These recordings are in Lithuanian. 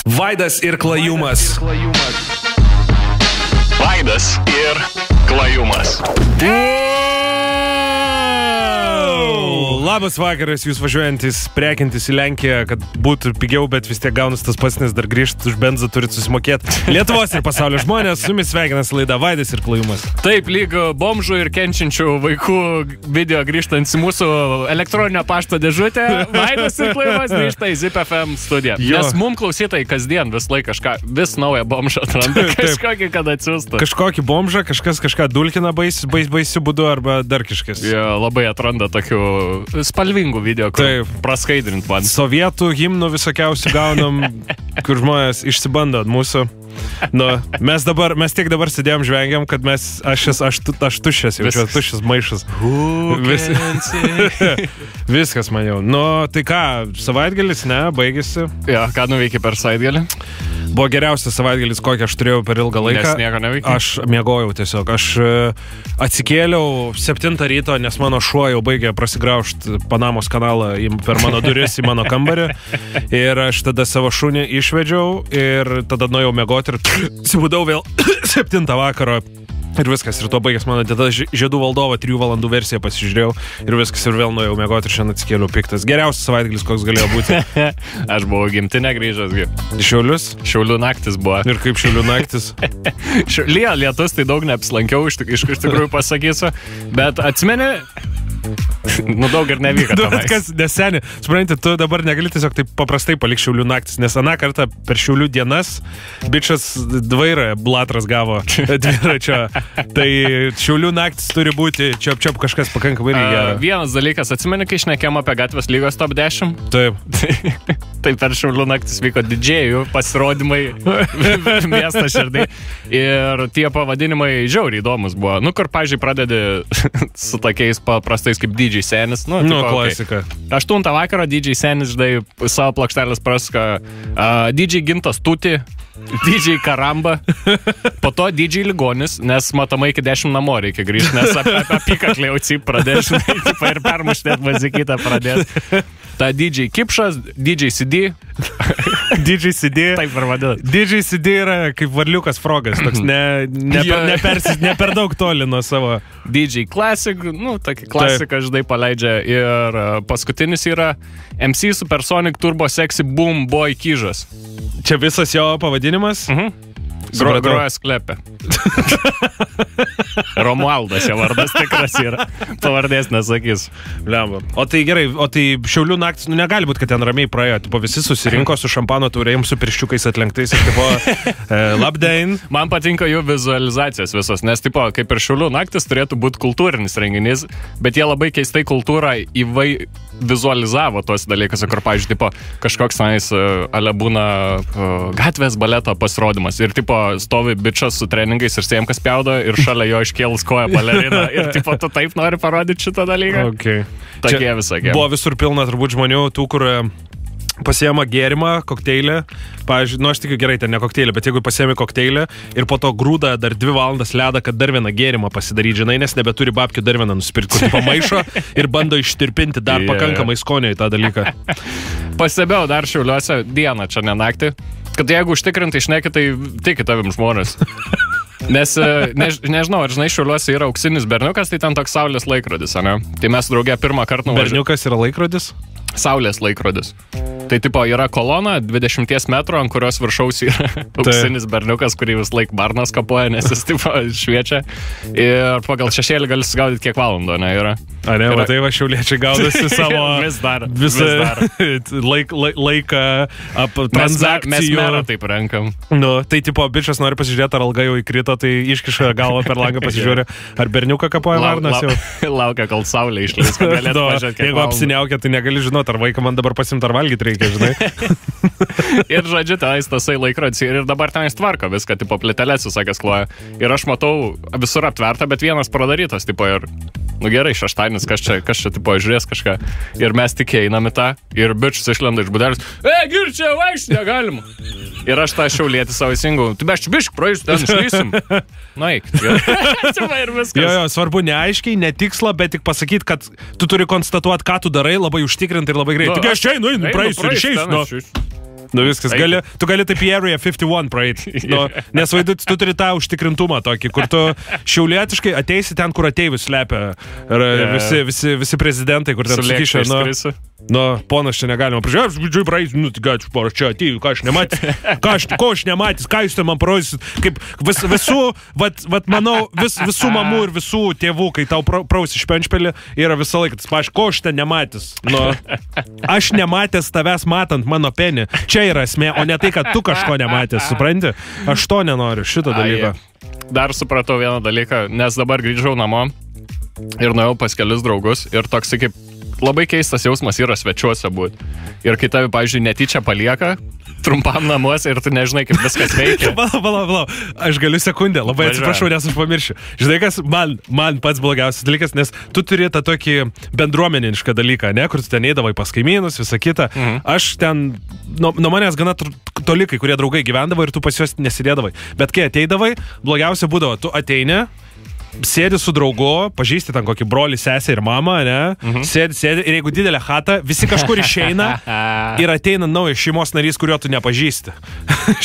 Vaidas ir Klajumas. Vaidas ir Klajumas. Labas vakaras, jūs važiuojantis, prekintis į Lenkiją, kad būtų pigiau, bet vis tiek gaunas tas pats, nes dar grįžti už benzą turit susimokėti. Lietuvos ir pasaulio žmonės, su jumis sveikinas laida Vaidas ir Klajumas. Taip, lyg bomžų ir kenčiančių vaikų video grįžtant į mūsų elektroninio pašto dėžutę, Vaidas ir Klajumas grįžta į Zip FM studiją. Nes mum klausytojai kasdien vis laik kažką, vis naują bomžą atranda, kažkokį, kad atsiųstų. Kažkokį bomžą, kažkas kažką dulkina baisiu būdu arba dar kažkas. Jo, labai atranda tokių spalvingų video, kur praskaidrint man. Sovietų himnų visokiausių gaunam, kur žmonės išsibando mūsų. Nu, mes tiek dabar sėdėjom žvengiam, kad aš tuščias, jaučiu, tuščias maišas. Viskas man jau. Nu, tai ką, savaitgalis, ne, baigėsi. Jo, ką nuveikė per savaitgalį? Buvo geriausias savaitgalis, kokį aš turėjau per ilgą laiką. Nes nieko neveikė? Aš miegojau tiesiog. Aš atsikėliau 7 ryto, nes mano šuo jau baigė prasigraužti Panamos kanalą per mano duris į mano kambarį. Ir aš tada savo šunį išvedžiau ir tada nuėjau miegoti ir atsibudau vėl 7 vakaro. Ir viskas, ir to baigęs mano tada Žiedų valdovo 3 valandų versiją pasižiūrėjau ir viskas, ir vėl nuėjau miegoti ir šiandien atsikėliau piktas. Geriausias savaitgalis, koks galėjo būti. Aš buvau gimtinę grįžęs. Šiaulius? Šiaulių naktis buvo. Ir kaip Šiaulių naktis? Lietus, tai daug neapsilankiau, iš tikrųjų pasakysiu, bet atsimeni... Nu, daug ir nevyko. Kas neseni. Supranti, tu dabar negali tiesiog taip paprastai palik Šiaulių naktis, nes aną kartą per Šiaulių dienas bičas dvairą blatras gavo dviračio. Tai Šiaulių naktis turi būti čiop kažkas pakankamai gero. Vienas dalykas, atsimeni, kai šnekėjom apie gatvės lygos top 10? Taip. Tai per Šiaulių naktis vyko didžėjų pasirodymai miesto širdai. Ir tie pavadinimai žiauriai įdomus buvo. Nu, kur, pavyzdžiui, pradedi su tokiais paprastais kaip DJ Senis. Nu, klasika. 8 vakaro DJ Senis, žinai, savo plokštelės prasuka. DJ Gintas Tuti, DJ Karamba, po to DJ Ligonis, nes matomai iki 10 namo reikia grįžti, nes apie apykaklį jau cip pradės, žinai, ir permuštėt mazikytą pradės. Ta DJ Kipšas, DJ CD. DJ CD. Taip ir vadinu. DJ CD yra kaip varliukas Frogas, toks ne per daug toli nuo savo. DJ Classic, nu, tokį klasiką, žinai, paleidžia. Ir paskutinis yra MC Supersonic Turbo Sexy Boom Boy Kyžas. Čia visas jo pavadinimas? Groja sklepė. Romualdas jo vardas tikras yra. Pavardės nesakys. Lemba. O tai gerai, o tai Šiaulių naktis, nu negali būti, kad ten ramiai praėjo. Tipo, visi susirinko su šampano taurėm, su pirščiukais atlenktais ir tipo, labdain. Man patinka jų vizualizacijos visos, nes tipo, kaip ir Šiaulių naktis turėtų būti kultūrinis renginys, bet jie labai keistai kultūrą vizualizavo tuos dalykus, kur, pavyzdžiui, tipo, kažkoks nais ale būna gatvės baleto pasirodymas ir tipo stovi bičas su treningais ir sėjom, kas pjaudo ir šalia jo iškėlus koją balerina ir tipo tu taip nori parodyti šitą dalyką. Okay. Tokie visokie. Buvo visur pilna turbūt žmonių, tų, kur pasiema gėrimą, kokteilį. Pavyzdžiui, nu aš tikiu gerai, ten ne kokteilį, bet jeigu pasiemi kokteilį ir po to grūda dar 2 valandas ledą, kad dar vieną gėrimą pasidaryti, žinai, nes nebeturi babkių dar vieną nusipirkti, kur pamaišo ir bando ištirpinti dar pakankamai skonio į tą dalyką. Pastebėjau dar Šiauliuose dieną, čia ne naktį, kad jeigu užtikrintai šneki, tai tiki tavim žmonės. Nes, nežinau, ar žinai, Šiauliuose yra auksinis berniukas, tai ten toks saulės laikrodis, ane? Tai mes draugė pirmą kartą nuvažiavome. Berniukas yra laikrodis? Saulės laikrodis. Tai tipo yra kolona 20 metrų, ant kurios viršaus yra auksinis berniukas, kurį vis laik barnas kapoja, nes jis tipo šviečia. Ir pagal šešėlį gali sugaudyti kiek valandų, ne, yra. A ne, tai va šiauliečiai gaudasi savo visą laiką transakcijų. Mes merą taip renkam. Nu, tai tipo, bičas nori pasižiūrėti, ar alga jau įkrito, tai iškiša galvą per langą pasižiūrė, ar berniuką kapoja varnas jau. Laukia, kol saulė išlys, kad galėtų važiuoti. Jeigu apsiniaukia, tai negali žinoti, ar vaiką man dabar pasimt, ar valgyti reikia, žinai. Ir žodžiu, tenais tasai laikrodis ir dabar tenais tvarko viską, tipo plytelės visakės kloja. Ir aš matau visur aptverta, bet vienas pradarytas, tipo ir, nu gerai, šeštadienis, kas čia tipo žiūrės kažką. Ir mes tik einam į tą, ir bičius išlenda iš budelis. Gir, čia vaikščiai negalima. Ir aš tą šiaulietį savo įsingau. Tu beš čia bišk praeis, ten išlysim. Na, eik. Ir viskas. Jo, svarbu neaiškiai, netiksla, bet tik pasakyti, kad tu turi konstatuoti, ką tu darai, labai užtikrinti ir labai greit. Tik aš čia einu, praeisiu ir išeisiu. Nu viskas, tu gali taip į Area 51 praeiti. Nu, nes vaidut, tu turi tą užtikrintumą tokį, kur tu šiaulietiškai ateisi ten, kur ateivius slepia. Visi prezidentai, kur ten sukišia. Nu, ponas čia negalima. Pražiūrėjau, praeisiu, nu, tai gačiu, por čia atėjau, ką aš nematys. Ko aš nematys, ką jūs ten man parodysit. Kaip manau, visų mamų ir visų tėvų, kai tau prausi špenšpelį, yra visą laiką tas paš, ko aš ten nematys. Nu, aš nematęs tavęs matant mano penį. Čia yra esmė, o ne tai, kad tu kažko nematęs, supranti? Aš to nenoriu, šito dalyko. Dar supratau vieną dalyką, nes dabar grįžau namo ir nuėjau pas kelius draugus ir toks kaip labai keistas jausmas yra svečiuose būti. Ir kai tavi, pavyzdžiui, netyčia palieka trumpam namuose ir tu nežinai, kaip viskas veikia. Pala. Aš galiu sekundę, labai atsiprašau, nes aš pamiršiu. Žinai, kas man pats blogiausias dalykas, nes tu turi tą tokį bendruomenišką dalyką, ne, kur tu ten eidavai pas kaimynus, visą kitą. Aš ten, nuo manęs gana toli, kai kurie draugai gyvendavo ir tu pas juos nesidėdavai. Bet kai ateidavai, blogiausia būdavo, tu ateini, sėdi su draugu, pažįsti ten kokį brolį, sesę ir mamą, ne? Sėdi ir jeigu didelė chata, visi kažkur išeina ir ateina naujas šeimos narys, kurio tu nepažįsti.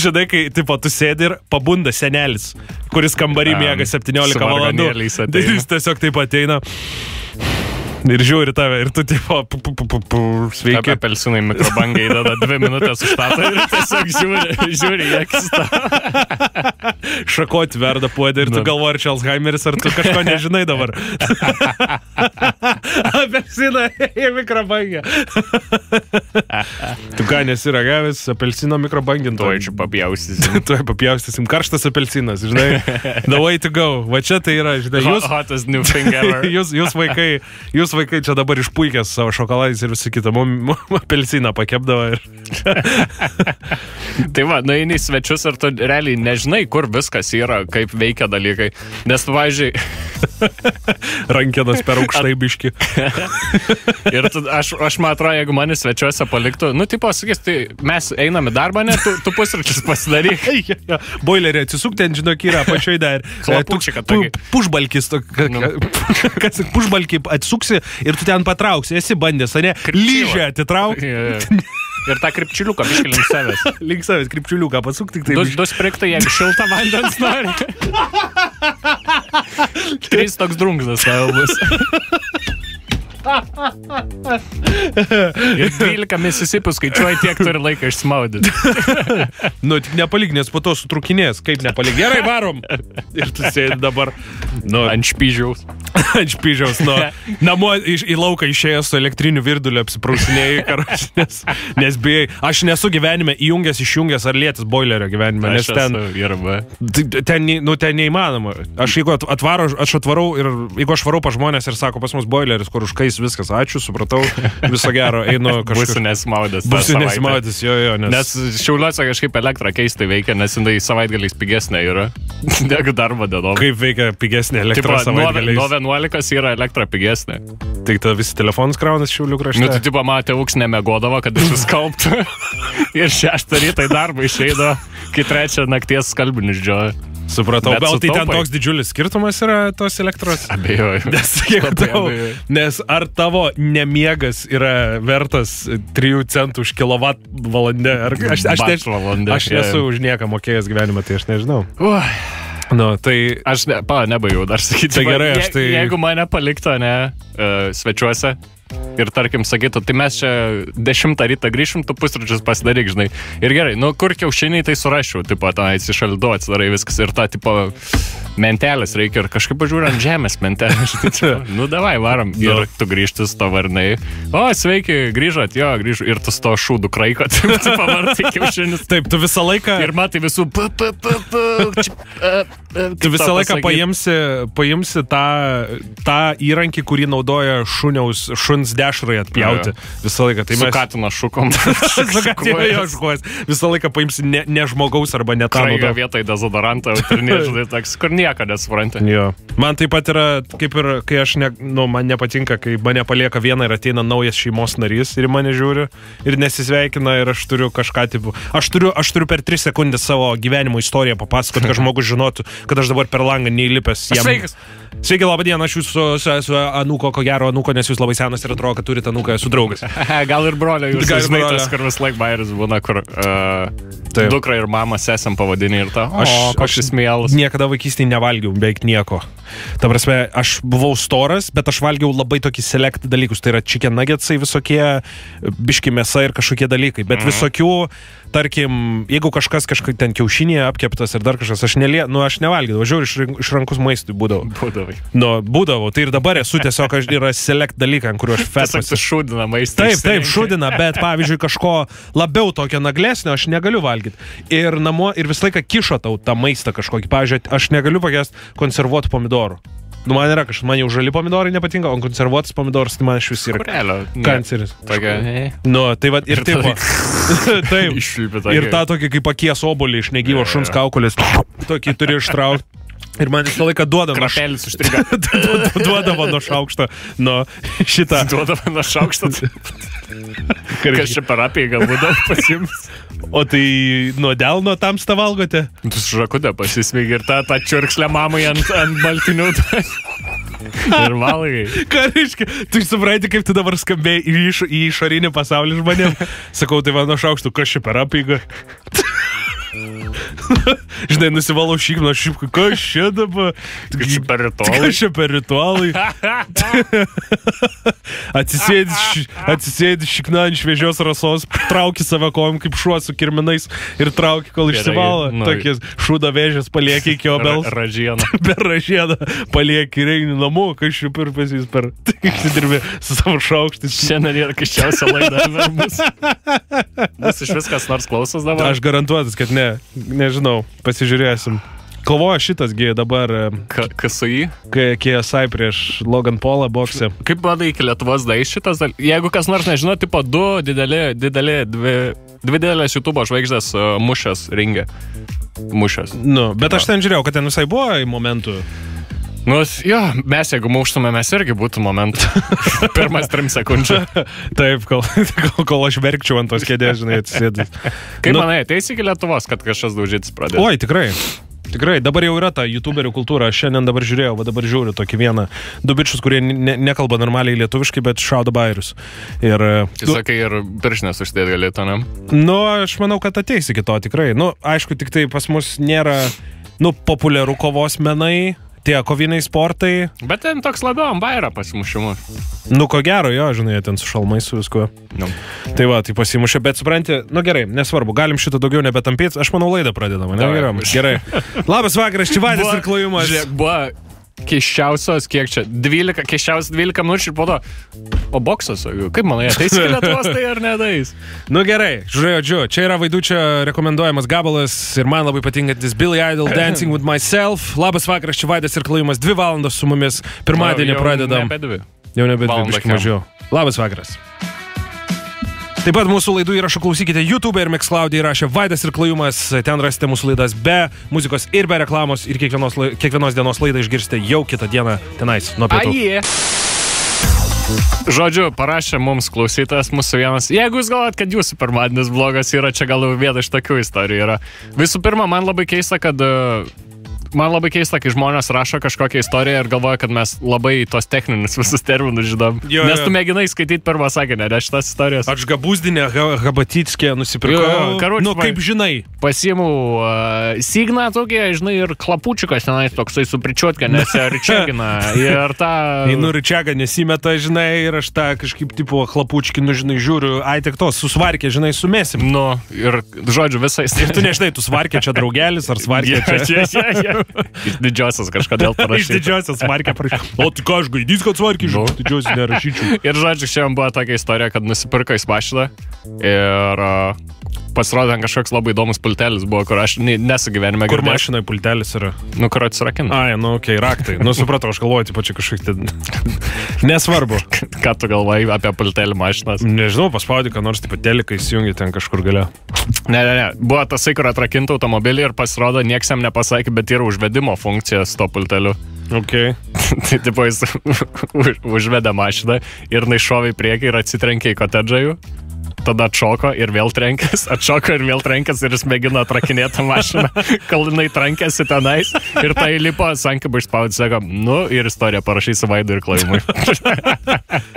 Žinai, kai tipo, tu sėdi ir pabunda senelis, kuris kambarį miega 17 valandų. Jis tiesiog taip ateina. Ir žiūri tave, ir tu tipo, sveiki. Apie apelsinai mikrobangai įdeda 2 minutės užtatą ir tiesiog žiūri, jėkis tą. Šakot verda puodė ir tu galvoji, ar čia Alzheimeris, ar tu kažko nežinai dabar. Apelsiną į mikrobangę. Tu ką nesi ragavęs apelsino mikrobanginto? Tuoj čia papjaustysim. Tuoj papjaustysim. Karštas apelsinas, žinai. The way to go. Va čia tai yra, žinai. Hottest new thing ever. Jūs vaikai čia dabar išpuikęs savo šokoladais ir visi kitą. Apelsiną pakepdavo ir... Tai va, nueini į svečius ir tu realiai nežinai, kur viskas yra, kaip veikia dalykai. Nes tu, važiai... Rankenas per aukštai biški. Ir aš man atrodo, jeigu mane svečiuose paliktų, nu, tipo, sakys, tai mes einam į darbą, ne, tu pusryčius pasidaryk. Boilerį atsisuk, ten, žinok, yra pačioj dar. Pušbalkis, pušbalkį atsuksi ir tu ten patrauksi, esi bandęs, ne? Lyžę atitrauk. Ir tą kripčiuliuką biškai link savęs. Link savęs kripčiuliuką pasuk tik tai. Du spriktai, jeigu šiltą vandens nori. 3 toks drungnas tavo bus. Ir 12 Mississippi skaičiuoja tiek turi laiką išsmaudyti. Nu, tik nepalik, nes po to sutrukinės. Kaip nepalik? Gerai, varom. Ir tu sėdi dabar. Nu, ant špyžiaus. Ant špyžiaus, nu. Namo į lauką išėjęs su elektriniu virduliu apsiprausinėjai, nes bijai. Aš nesu gyvenime išjungęs ar lietis boilerio gyvenime, nes ten neįmanoma. Aš jeigu atvarau ir jeigu aš varau pa žmonės ir sako, pas mus boileris, kur užkais viskas, ačiū, supratau, viso gero, einu kažkur. Būsiu nesimaudęs. Jo, nes Šiauliuose kažkaip elektra keistai veikia, nes jinai savaitgaliais pigesnė yra. Negu darbo dienom. Kaip veikia pigesnė elektra savaitgaliais? Nuo 11 yra elektra pigesnė. Tai ta visi telefonus kraunas Šiaulių krašte? Nu, tai tipo, matė, ūks nemegodavo, kad išsiskauptų. Ir 6 rytą į darbą išeido, kai 3 nakties skalbinius džioja. Supratau, bet tai ten toks didžiulis skirtumas yra tos elektros? Abejoju. Nes ar tavo nemiegas yra vertas 3 centų už kilovatvalandę? Aš nesu už nieką mokėjęs gyvenimą, tai aš nežinau. Nu, tai... Aš nebaigiau dar sakyti. Tai gerai, Jeigu mane palikto, svečiuose, ir tarkim sakytų, tai mes čia 10 rytą grįšim, tu pusryčius pasidaryk, žinai. Ir gerai, nu kur kiaušiniai, tai surašiau, tipo, ten atsišaldu, atsidarai viskas ir tą, tipo, mentelės reikia ir kažkaip pažiūrė ant žemės mentelės. Nu, davai, varom. Ir tu grįžti su to varnai. O, sveiki, grįžot, jo, grįžu. Ir tu su to šūdu kraikot, tu pavartai kiaušinis. Taip, tu visą laiką... Ir matai visų... Tu visą laiką paimsi tą įrankį, kurį naudoja šuns dešrai atpjauti. Visą laiką. Tai su katino šukom. Visą laiką paimsi ne žmogaus arba ne tą naudoja. Vietoj dezodorantą, ir nežinai, toks, kur nieko nesupranti. Man taip pat yra, kaip ir, kai man nepatinka, kai mane palieka viena ir ateina naujas šeimos narys ir mane žiūri ir nesisveikina ir aš turiu kažką, tipo, aš turiu per 3 sekundės savo gyvenimo istoriją papasakoti, kad žmogus žinotų, kad aš dabar per langą neįlipęs jam. Sveikas. Sveiki, labą dieną, aš jūsų su anūko, ko gero anūko, nes jūs labai senas ir atrodo, kad turite anūką, esu draugas. Gal ir brolio, jūs Gal ir žinai brolio. tas, kur vis laik bairis būna, kur Taip. dukra ir mama sesėm pavadinį ir ta, koks šis mielas. Niekada vaikystėje nevalgiau beveik nieko. Ta prasme, aš buvau storas, bet aš valgiau labai tokį select dalykus. Tai yra chicken nuggetsai visokie, biški mėsa ir kažkokie dalykai. Bet visokių, tarkim, jeigu kažkas ten kiaušinėje apkeptas ir dar kažkas, aš nevalgydavau. Žiūrėjau, iš rankus maistui būdavau. Būdavau. Tai ir dabar esu tiesiog, yra select dalykai, ant kuriuo aš fetmas. Tiesiog šūdina maistą. Taip, šūdina, bet pavyzdžiui, kažko labiau tokio naglesnio aš negaliu valgyti. Ir visą laiką kišo tau tą maistą kažkokį. Pavyzdžiui, aš negaliu pakęsti konservuotų pomidorų. Man yra kažkas, man jau žali pomidorai nepatinka, o konservuotas pomidoras, tai man iš vis yra kanceris. Tokia. Tai va, ir taip. Taip. Ir tą tokį kaip akies obolį iš negyvo šuns kaukolės. Tokį turi ištraukti. Ir man visą laiką duodavo. Krapelis užstriga. Duodavo nuo šaukšto. Šitą. Duodavo nuo šaukšto. Kas čia per apėgą būdavo pasims. O tai nuo delno tamstą valgote? Tu žakudę pasisveigi ir tą čiurkšlę mamai ant baltinių. Ir valgai. Ką reiškia? Tu supranti, kaip tu dabar skambėjai į išorinį pasaulį žmonėm. Sakau, tai va nuo šaukštų, kas čia per apėgą? Žinai, nusivalau šikną, kas čia dabar? Kas čia per ritualai? Atsisėdi šikną ant šviežios rasos, trauki save kojom kaip šuo su kirminais ir trauki, kol išsivalo. Tokies šūda vėžės palieki iki obels. Ražieną. Per ražieną palieki ir eini namo, kas čia per pasys per. Išsidirbi su savo šaukštais. Šiandien yra kiščiausia laida. Bus iš viskas nors klausos dabar? Aš garantuotas, kad ne. Nežinau, pasižiūrėsim. Kovoja šitas gi dabar KSI? KSI prieš Logan Paulą bokse. Kaip vadai iki Lietuvos daeis šitas? Jeigu kas nors nežino, tipo dvi didelės YouTube žvaigždės mušės ringe. Mušės. Bet aš ten žiūrėjau, kad ten visai buvo į momentų. Mes jeigu muštume, mes irgi būtų momentų. Pirmas 3 sekundžių. Taip, kol aš verkčiau ant tos kėdės, žinai, atsisėdus. Kaip manai, ateis iki Lietuvos, kad kažkas daužytis pradės? Oi, tikrai. Tikrai, dabar jau yra ta youtuberių kultūra. Aš šiandien dabar žiūrėjau, dabar žiūriu tokį vieną. Du bičius, kurie nekalba normaliai lietuviškai, bet šaudo bairius. Ir... Sakai, ir piršinės uždėti galėtų, ne? Aš manau, kad ateis iki to tikrai. Aišku, tik tai pas mus nėra, populiarų kovos menai. Tie koviniai sportai. Bet ten toks labiau ant bairą pasimušimus. Ko gero, jo, žinai, ten su šalmais su viskuo. Tai va, tai pasimušė, bet supranti, gerai, nesvarbu, galim šitą daugiau nebetampėti. Aš manau, laidą pradedam, ne? Gerai. Labas vakaras, čia Vaidas ir Klajumas. Žiūrėk, buvo keiščiausios, kiek čia, 12 minučių ir po to, o boksas, kaip manai, ateis į Lietuvos tai ar neateis? Gerai, žiūrėjau, čia yra Vaidučio rekomenduojamas gabalas ir man labai patinkantis Billy Idol Dancing with Myself. Labas vakaras, čia Vaidas ir Klajumas, 2 valandos su mumis, pirmadienį pradedam. Jau nebe 2, biškį mažiau. Labas vakaras. Taip pat mūsų laidų įrašą klausykite YouTube ir Mixcloud įrašę Vaidas ir Klajumas. Ten rasite mūsų laidas be muzikos ir be reklamos ir kiekvienos dienos laidą išgirsite jau kitą dieną tenais nuo pietų. Žodžiu, parašė mums klausytojas mūsų vienas. Jeigu jūs galvojat, kad jūsų pirmadienis blogas yra, čia gal viena iš tokių istorijų yra. Visų pirma, man labai keista, kai žmonės rašo kažkokią istoriją ir galvoja, kad mes labai tos techninius visus terminus žinom. Nes tu mėginai skaityti pirmą sakinę, ne šitas istorijos. Aš gabuzdinę Gabatyckė nusipirkau. Kaip žinai. Pasiimu signą tokie, žinai, ir klapučiukas tenais toksai su pričiuotka, nes ričiagina. Ir tą... Ričiaga nesimeta, žinai, ir aš tą kažkaip tipo klapučkinu, žinai, žiūriu, tik tos susvarkė, žinai, sumesim. Ir žodžiu visais. Ir tu nežinai, tu svarkė čia draugelis ar svarkė čia. Iš didžiosios kažkodėl parašyti. Iš didžiosios markė parašyti. O tai ką aš gaidys, kad svarkė, žinau, didžiosios nerašyčiau. Ir žodžiu, šiandien buvo tokia istorija, kad nusipirko į mašiną ir pasirodė kažkoks labai įdomus pultelis buvo, kur aš nesu gyvenime girdėjęs. Kur mašinai pultelis yra? Kur atsirakina. Okei, raktai. Supratau, aš galvoju, tipo čia kažkaip nesvarbu. Ką tu galvoji apie pultelį mašinas? Nežinau, paspaudė, ką nors, tipo teliką įsijungi ten kažkur gale. Ne. Buvo tasai, kur atrakinta automobilį ir pasirodo, nieks jam nepasakė, bet yra užvedimo funkcija su to pulteliu. Okay. Tai tipo jis užvedė mašiną ir naišovė į priekį ir atsitrenkė į kotedžą jų. tada atšoko ir vėl trenkės, ir jis mėgino atrakinėti mašiną, kol jinai trankėsi tenais ir tai lipo, sankibą išspaudė, sako, ir istoriją parašysi Vaidui ir Klajumui.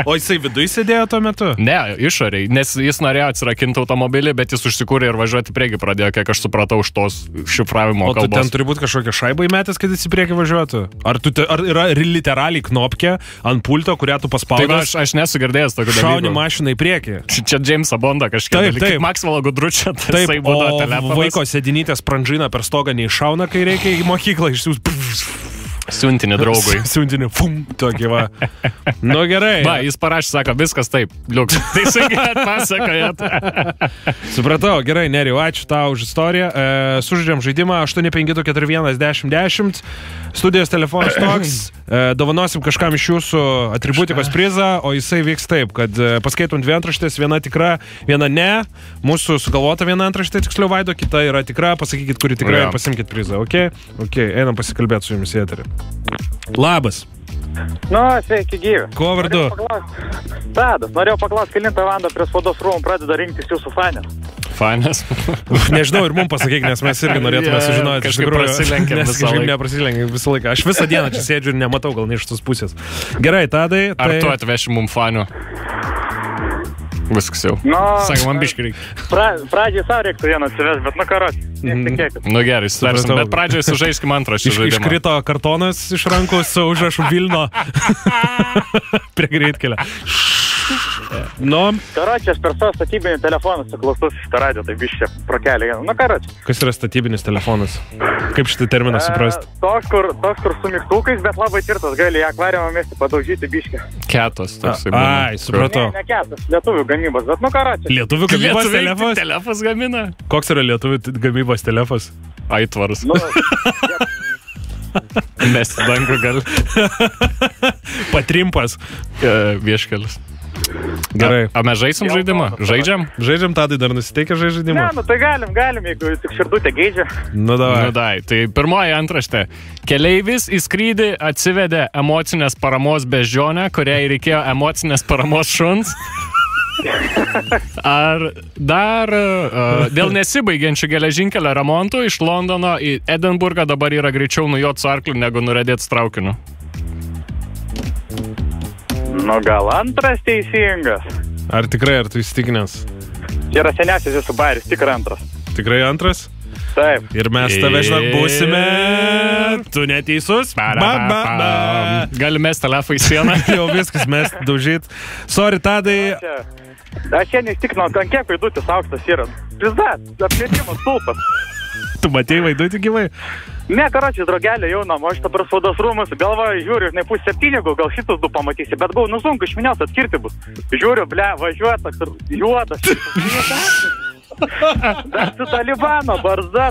O jisai viduje sėdėjo tuo metu? Ne, išoriai, nes jis norėjo atsirakinti automobilį, bet jis užsikūrė ir važiuoti prieki pradėjo, kiek aš supratau, už tos šifravimo kalbos. O tu ten turi būti kažkokia šaiba įmetęs, kad jis į priekį važiuotų? Ar yra literaliai knopkė ant pulto, kurią tu paspaudęs? Tai aš nesu girdėjęs tokio dalyko. Šauni mašiną į priekį. Čia Jamesą Bondą kažkiek. Taip. Maxwell Gudručio, tai jisai būdavo telefonas. Vaiko sėdinytės pranžina per stogą neiššauna, kai reikia į mokyklą išsiūs. Siuntinį draugui. Siuntinį, tokį va. Nu gerai. Va, jis parašė, sako, viskas taip, liuks. Tai sakai, pasakojat. Supratau, gerai, Nerijau, ačiū tau už istoriją. Sužaidžiam žaidimą 852411010. Studijos telefonas toks. Dovanosim kažkam iš jūsų atributikos prizą, o jisai vyks taip, kad paskaitom 2 antraštės, viena tikra, viena ne. Mūsų sugalvota viena antraštė, tiksliau Vaido, kita yra tikra. Pasakykit, kuri tikra ir pasimkit prizą, ok? Ok, einam pasikalbėti su jumis į eterį. Labas. Sveiki gyvi. Kuo vardu? Tadas, norėjau paklausti, kelintą valandą prie spaudos rūmų pradeda rinktis jūsų fanės. Fanės? Nežinau, ir mums pasakyk, nes mes irgi norėtume sužinoti. Kažkaip prasilenkiam visą laiką. Aš visą dieną čia sėdžiu ir nematau gal ne iš tos pusės. Gerai, Tadai. Ar tu atveši mums fanių? Viskas jau. Sakai, man biškai reikia. Pradžiai savo reiktų vieną atsivės, bet karos. Gerai, sutarsim, bet pradžiai sužaiskim antrą šį žaidimą. Iškrito kartonas iš rankų su užrašu Vilno prie greitkelio. Karočią, aš per savo statybinį telefoną suklaustus iš radio, tai biškai prokelį. Karočią. Kas yra statybinis telefonas? Kaip šitą terminą suprasti? Toks, kur su mygtukais, bet labai tvirtas, gali į akvariumą mesti padaužyti biškai. Ketos. Ai, supratau. Ne ketos, lietuvių gamybos, bet karočią. Lietuvių gamybos telefas? Telefas gamina. Koks yra lietuvių gamybos telefas? Aitvaras. Mes dangų gal. Patrimpas. Vieškelis. Gerai. A mes žaisim žaidimą? Žaidžiam? Žaidžiam, Tadai dar nusiteikia žaidimą? Ne, tai galim, jeigu tik širdutė geidžia. Nu dai. Tai pirmoji antraštė. Keleivis į skrydį atsivedė emocinės paramos beždžionę, kuriai reikėjo emocinės paramos šuns. Ar dar dėl nesibaigiančių geležinkelio remontų iš Londono į Edinburgą dabar yra greičiau nujot su arkliu, negu nuredėt su traukiniu? Gal antras teisingas. Ar tikrai, ar tu įsitikinęs? Čia yra seniausias jūsų bairis, tikrai antras. Tikrai antras? Taip. Ir mes tave, žinok, būsime. Tu neteisus. Gali mes telefą į sieną. Jau viskas, mes daužyt. Sorry, Tadai. Aš čia neįstikinau, ant kiek Vaidutis aukštas yra. Pizdat, apšvietimas stulpas. Tu matei Vaidutį gyvai? Ne, karočiai, draugeliai jau namo, aš dabar spaudos rūmus, galvoju, žiūriu, žinai, 6:30, gal šitus du pamatysi, bet gal sunku išminiaus atskirti bus. Žiūriu, važiuoja toks juodas. Dar su Talibano barzda.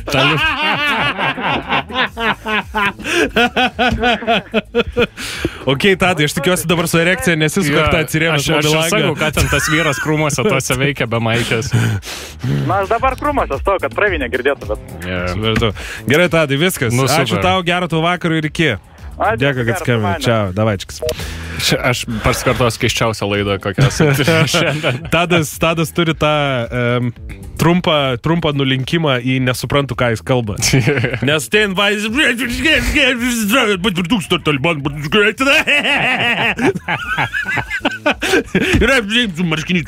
Ok, Tadai, aš tikiuosi dabar su erekcija nesisuka tą atsirėmęs mobilangą. Aš sakau, kad ten tas vyras krūmuose tuose veikia be maikės. Aš dabar krūmuose stoju, kad pravinė girdėtų, bet... Gerai, Tadai, viskas. Ačiū tau, gero tau vakarų ir iki. Dėkui, kad skambinai. Čiau, davaičikas. Aš pasikartosiu keiščiausią laidą, kokias šiandien. Tadas turi tą trumpą nulinkimą į nesuprantu, ką jis kalba. Nes ten vaizdas... Yra marškinys,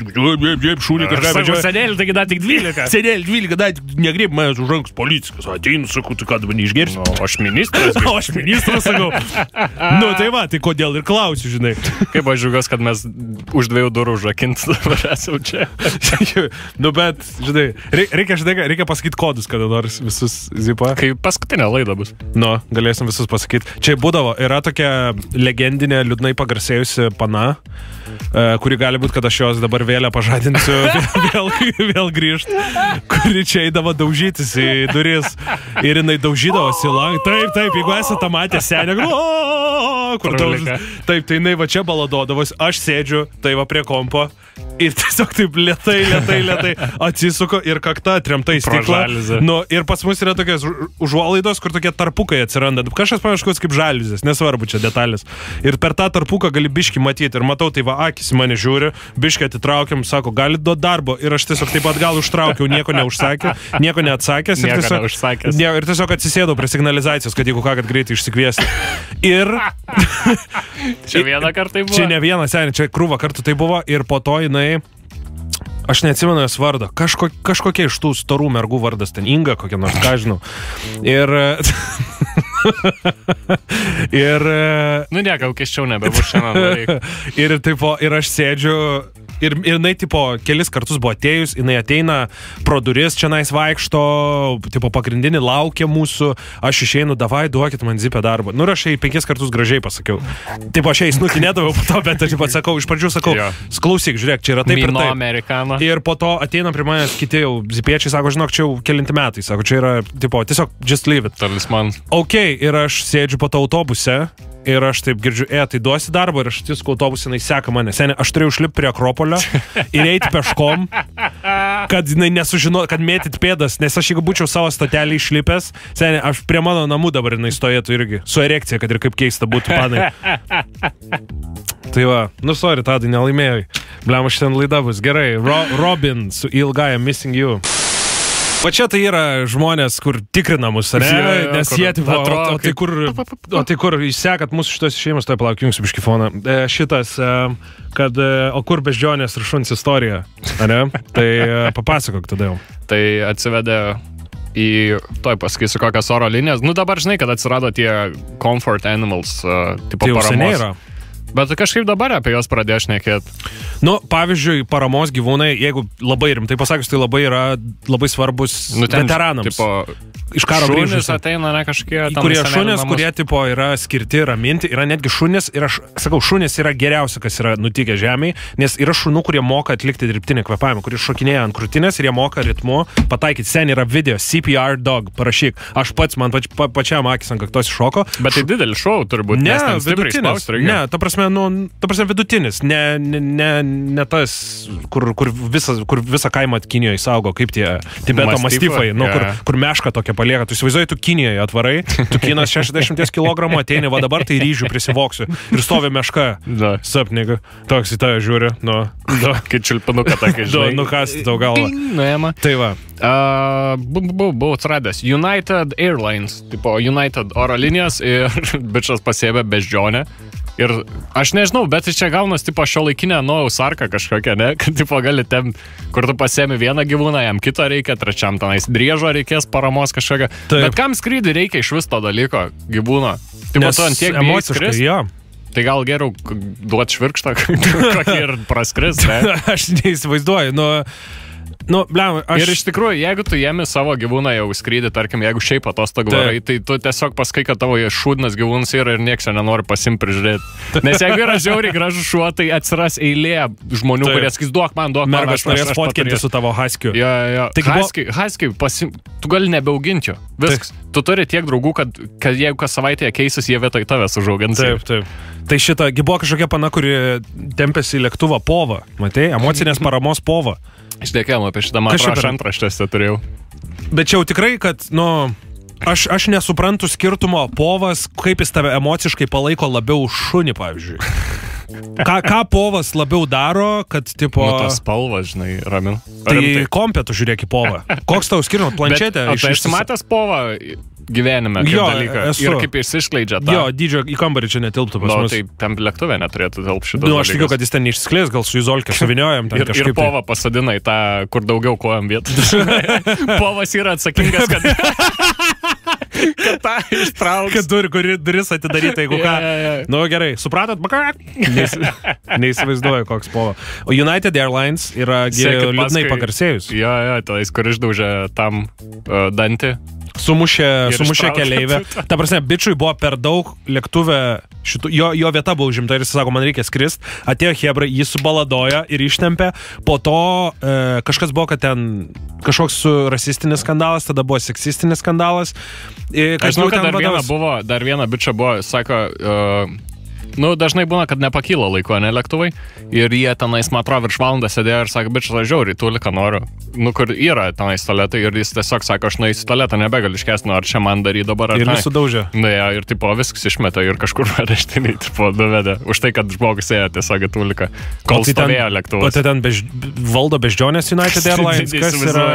šūlį kažką vedžioja. Senėlį, taigi da tik 12. Senėlį 12, da tik negreip manęs už rankos policijos. Ateinu, sakau, tu ką dabar neišgersi? O aš ministras. O aš ministras, sakau. Nu tai va, tai kodėl ir klausiu, žinai. Kaip aš džiugiuosi, kad mes už 2 durų užrakinti dabar esame čia. Nu bet, žinai, reikia pasakyti kodus, kada nors visus zipa. Kai paskutinė laida bus. Nu, galėsim visus pasakyti. Čia būdavo, yra tokia legendinė, liūdnai pagarsėjusi pana, kuri gali būti, kad aš jos dabar vėlę pažadinsiu, vėl grįžt, kuri čia eidavo daužytis į duris ir jinai daužydavosi langą. Taip, jeigu esate matę senę, kur taip, tai jinai va čia baladodavos, aš sėdžiu, tai va prie kompo ir tiesiog taip lietai atsisuko ir kakta atremta į stiklą. Nu, ir pas mus yra tokios užuolaidos, kur tokie tarpukai atsiranda. Kažkas panaškus kaip žaliuzės, nesvarbu čia detalės. Ir per tą tarpuką gali biškį matyti. Ir matau, tai va, akis į mane žiūri, biškį atitraukiam, sako, gali duoti darbo. Ir aš tiesiog taip atgal užtraukiau, nieko neatsakęs. Ir tiesiog atsisėdau prie signalizacijos, kad jeigu ką, kad greitai išsikviesti. Ir... Čia vieną kartą buvo? Čia ne vieną, seniai, čia krūvą kartų tai buvo. Ir po to jinai... Aš neatsimenu jos vardą. Kažkokia iš tų storų mergų vardas. Ten Inga kokia nors, ką žinau. Ir... Nu, nieko, keščiau nebebus šiandien. Ir aš sėdžiu... Ir jinai, tipo, kelis kartus buvo atėjus, jinai ateina pro duris, čia nais vaikšto, tipo, pagrindinį laukia mūsų, aš išeinu, davai, duokit man zipę darbą. Nu, ir aš jai 5 kartus gražiai pasakiau. Tipo, aš jai snukį nedavau po to, bet aš atsakau, iš pradžių sakau, klausyk, žiūrėk, čia yra taip ir taip. Amerikano. Ir po to ateina prie manęs kiti jau zipiečiai, sako, žinok, čia jau kelinti metai, sako, čia yra, tipo, tiesiog just leave it. Talisman. Ok, ir aš sėdžiu po to autobuse. Ir aš taip girdžiu, tai duosi darbą ir aš atsisku autobusą, jinai seka mane. Seniai, aš turėjau užlipti prie Akropolio ir eiti peškom, kad jinai nesužino, kad mėtyt pėdas, nes aš jeigu būčiau savo stotelį išlipęs, seniai, aš prie mano namų dabar jinai stovėtų irgi, su erekcija, kad ir kaip keista būtų, panai. Tai va, nu sorry, Tadai, nelaimėjai. Bliam, šiandien laida bus gerai. Robin su Ilgaja Missing You. Va čia tai yra žmonės, kur tikrina mus, ne? Nes jie, o tai kur išsekat mūsų šitos šeimas, tai palauk, jums biškį foną. Šitas, kad, o kur beždžionės ir šuns istorija, ne? Tai papasakok tada jau. Tai atsivedė į, toj pasakysiu, kokias oro linijas. Nu dabar žinai, kad atsirado tie comfort animals, tipo tai paramos. Seniai yra. Bet kažkaip dabar apie juos pradėjo šnekėti. Nu, pavyzdžiui, paramos gyvūnai, jeigu labai rimtai pasakius, tai labai yra labai svarbus veteranams. Tipo, iš karo grįžusių. Šunys ateina, ne kažkokie... Kurie šunys, kurie tipo yra skirti raminti, yra netgi šunys, ir aš sakau, šunys yra geriausia, kas yra nutikę žemėje, nes yra šunų, kurie moka atlikti dirbtinį kvėpavimą, kurie šokinėja ant krūtinės ir jie moka ritmu pataikyti. Sen yra video, CPR dog, parašyk. Aš pats, man pačiam akis ant kaktos iššoko. Bet tai didelis šou turi būti, nes ten stipriai spaust reikia. Ne, ta prasme vidutinis, ne tas, kur visą kaimą Kinijoje saugo, kaip tie Tibeto mastifai, nu, kur meška tokia palieka. Tu įsivaizduoji, tu Kinijoje atvarai, tu Kinas 60 kg ateini, va dabar tai ryžių prisivoksiu ir stovi meška. Sapniga. Toks į tave žiūri. Kai čiulpinuką tokį žinai. Nukasti tau galvą. Nuėma. Tai va. Buvau atradęs United Airlines, tipo United oro linijas ir bičas pasėbė beždžionę. Ir aš nežinau, bet čia gaunas tipo šiuolaikinė Nojaus arka kažkokia, ne? Kad tipo gali ten, kur tu pasiemi vieną gyvūną, jam kito reikia, trečiam tenais driežo reikės paramos kažkokia. Taip. Bet kam skrydį reikia iš vis to dalyko gyvūno? Tipo tu ant tiek emociškai, jo. Tai gal geriau duot švirkštą kokį ir praskris, ne? Aš neįsivaizduoju, Ir iš tikrųjų, jeigu tu jėmi savo gyvūną jau skrydį, tarkim, jeigu šiaip atostogų varai, tai tu tiesiog pasakai, kad tavo šūdnas gyvūnas yra ir nieks jo nenori pasim prižiūrėti. Nes jeigu yra žiauriai gražus šuo, tai atsiras eilė žmonių, kurie sakys, duok man, mergas norės fotkinti su tavo haskiu. Jo. Haskiu, tu gali nebeauginti jo. Viskas. Tu turi tiek draugų, kad jeigu kas savaitėje keisis, jie vietoj tavęs užaugins. Taip. Tai šita, buvo kažkokia pana, kuri tempėsi į lėktuvą povą. Matei? Emocinės paramos povą. Šnekėjom apie šitą, man atrodo, aš antraštėse turėjau. Bet čia jau tikrai, kad, aš nesuprantu skirtumo povas, kaip jis tave emociškai palaiko labiau šunį, pavyzdžiui. Ką povas labiau daro, kad, tipo... tas spalvas, žinai, ramin. Tai kompė tu žiūrėk į povą. Koks tau skirtumas? Planšetė? Bet, esi matęs povą gyvenime, kaip dalyką? Ir kaip jis išskleidžia tą... Jo, dydžio į kambarį čia netilptų pas mus. Tai ten lėktuvė neturėtų tilpti šitas dalykas. Aš tikiu, kad jis ten neišskleis, gal su izolke suviniojam ten kažkaip. Ir povą pasadinai tą, kur daugiau kojam vietų. Povas yra atsakingas, kad tą ištrauks. Kad duris atidaryta, jeigu ką. Nu gerai, supratot? Neįsivaizduoju, koks povo. O United Airlines yra liūdnai pagarsėjus. Jo, tais, kur išdaužė tam dantį. Sumušė keleivę. Ta prasme, bičiui buvo per daug lėktuvė, jo vieta buvo užimta ir jis sako, man reikia skrist. Atėjo hebra, jį subaladojo ir ištempė. Po to kažkas buvo, kad ten kažkoks rasistinis skandalas, tada buvo seksistinis skandalas. Aš žinau, kad dar viena bičia buvo, sako, nu, dažnai būna, kad nepakyla laiku, ne lėktuvai. Ir jie tenais, man atrodo, virš valandą sėdėjo ir sako, bičias, aš žiauriai tuliką noriu. Nu, kur yra tenais tualetai ir jis tiesiog sako, aš nueisiu tualetą, nebegaliu iškęsti, ar čia man daryti dabar. Ir vis sudaužė. Na, ja, ir tipo viskas išmeta ir kažkur areštiniai, tipo, nuvedė. Už tai, kad žmogus ėjo tiesiog į tuliką, kol stovėjo lėktuvas. O tai ten valdo beždžionės United Airlines, kas yra...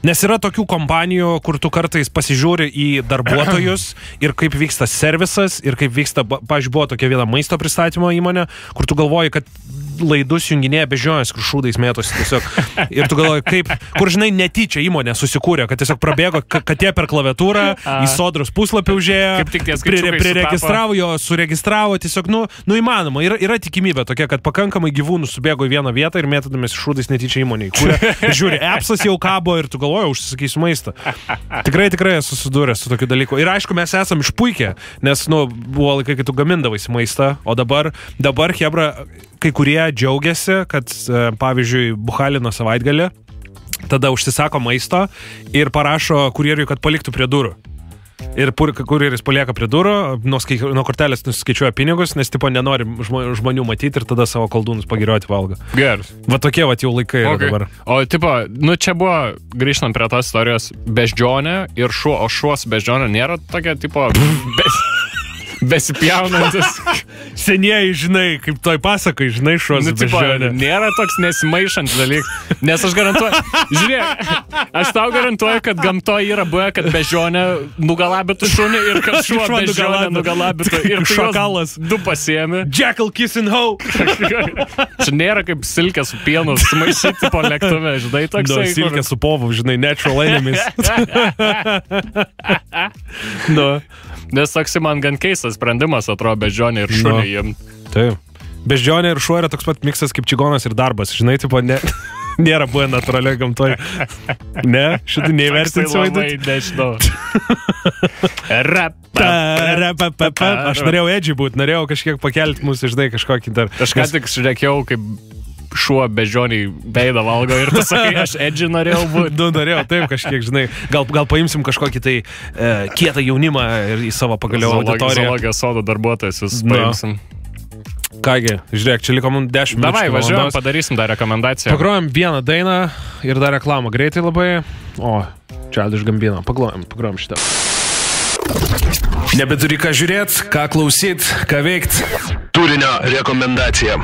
Nes yra tokių kompanijų, kur tu kartais pasižiūri į darbuotojus ir kaip vyksta servisas ir kaip vyksta, pavyzdžiui, buvo tokia viena maisto pristatymo įmonė, kur tu galvoji, kad laidus junginėja beždžionės, kur šūdais mėtosi tiesiog. Ir tu galvoji, kaip, kur žinai, netyčia įmonė susikūrė, kad tiesiog prabėgo katė per klaviatūrą, į Sodros puslapį užėjo, priregistravo jo, suregistravo, tiesiog, nu įmanoma. Yra tikimybė tokia, kad pakankamai gyvūnų subėgo į vieną vietą ir mėtydamės šūdais netyčia įmonė įkūrė. Ir žiūri, appsas jau kabo ir tu galvoji, užsisakysiu maistą. Tikrai susidūrė su tokiu dalyku. Ir aišku, mes esam išpuikę, nes, buvo laikai, kai tu gamindavaisi maistą, o dabar hebra, kai kurie džiaugiasi, kad, pavyzdžiui, buchalino savaitgalį, tada užsisako maisto ir parašo kurjeriui, kad paliktų prie durų. Ir kurjeris palieka prie durų, nuo kortelės nuskaičiuoja pinigus, nes tipo nenori žmonių matyti ir tada savo koldūnus pagirioti valgo. Geras. Va tokie jau laikai yra dabar. O tipo, čia buvo, grįžtant prie tos istorijos, beždžionė ir šuo, o šuos beždžionė nėra tokia, tipo, besipjaunantis. Senieji, žinai, kaip toj pasakai, žinai, šuos beždžionė. Nėra toks nesimaišantis dalykas. Nes aš garantuoju, žiūrėk, aš tau garantuoju, kad gamtoje yra buvę, kad beždžionė nugalabytų šunį ir kad šuo beždžionė nugalabytų. Ir šakalas du pasiemi. Jackal kissing hoe. Čia nėra kaip silkė su pienu sumaišyti po lėktuve, žinai, toksai. Silkė su povu, žinai, natural enemies. Nes toks man gan keistas sprendimas, atrodo, beždžionė ir šunį jiem. Taip. Beždžionė ir šuo yra toks pat miksas kaip čigonas ir darbas. Žinai, tipo, nėra buvę natūraliai gamtoje. Ne? Šitai neįvertinsiu vaidinti. Nežinau. Aš norėjau edžiai būti, norėjau kažkiek pakelti mūsų, žinai, kažkokį dar. Aš ką tik žiūrėkiau, kaip šuo beždžioniai veidą valgo ir tu sakai, aš edžiai norėjau būti. Norėjau, taip kažkiek, žinai. Gal paimsim kažkokį tai kietą jaunimą ir į savo pagaliau auditoriją. Zoologijos sodo darbuotojus jūs paimsim. Kągi, žiūrėk, čia liko mums 10 minučių. Davai, važiuojam, padarysim dar rekomendaciją. Pagrojam vieną dainą ir dar reklamą greitai labai. O, Childish Gambino. Pagrojam šitą. Nebeturi ką žiūrėt, ką klausyt, ką veikt. Turinio rekomendacija.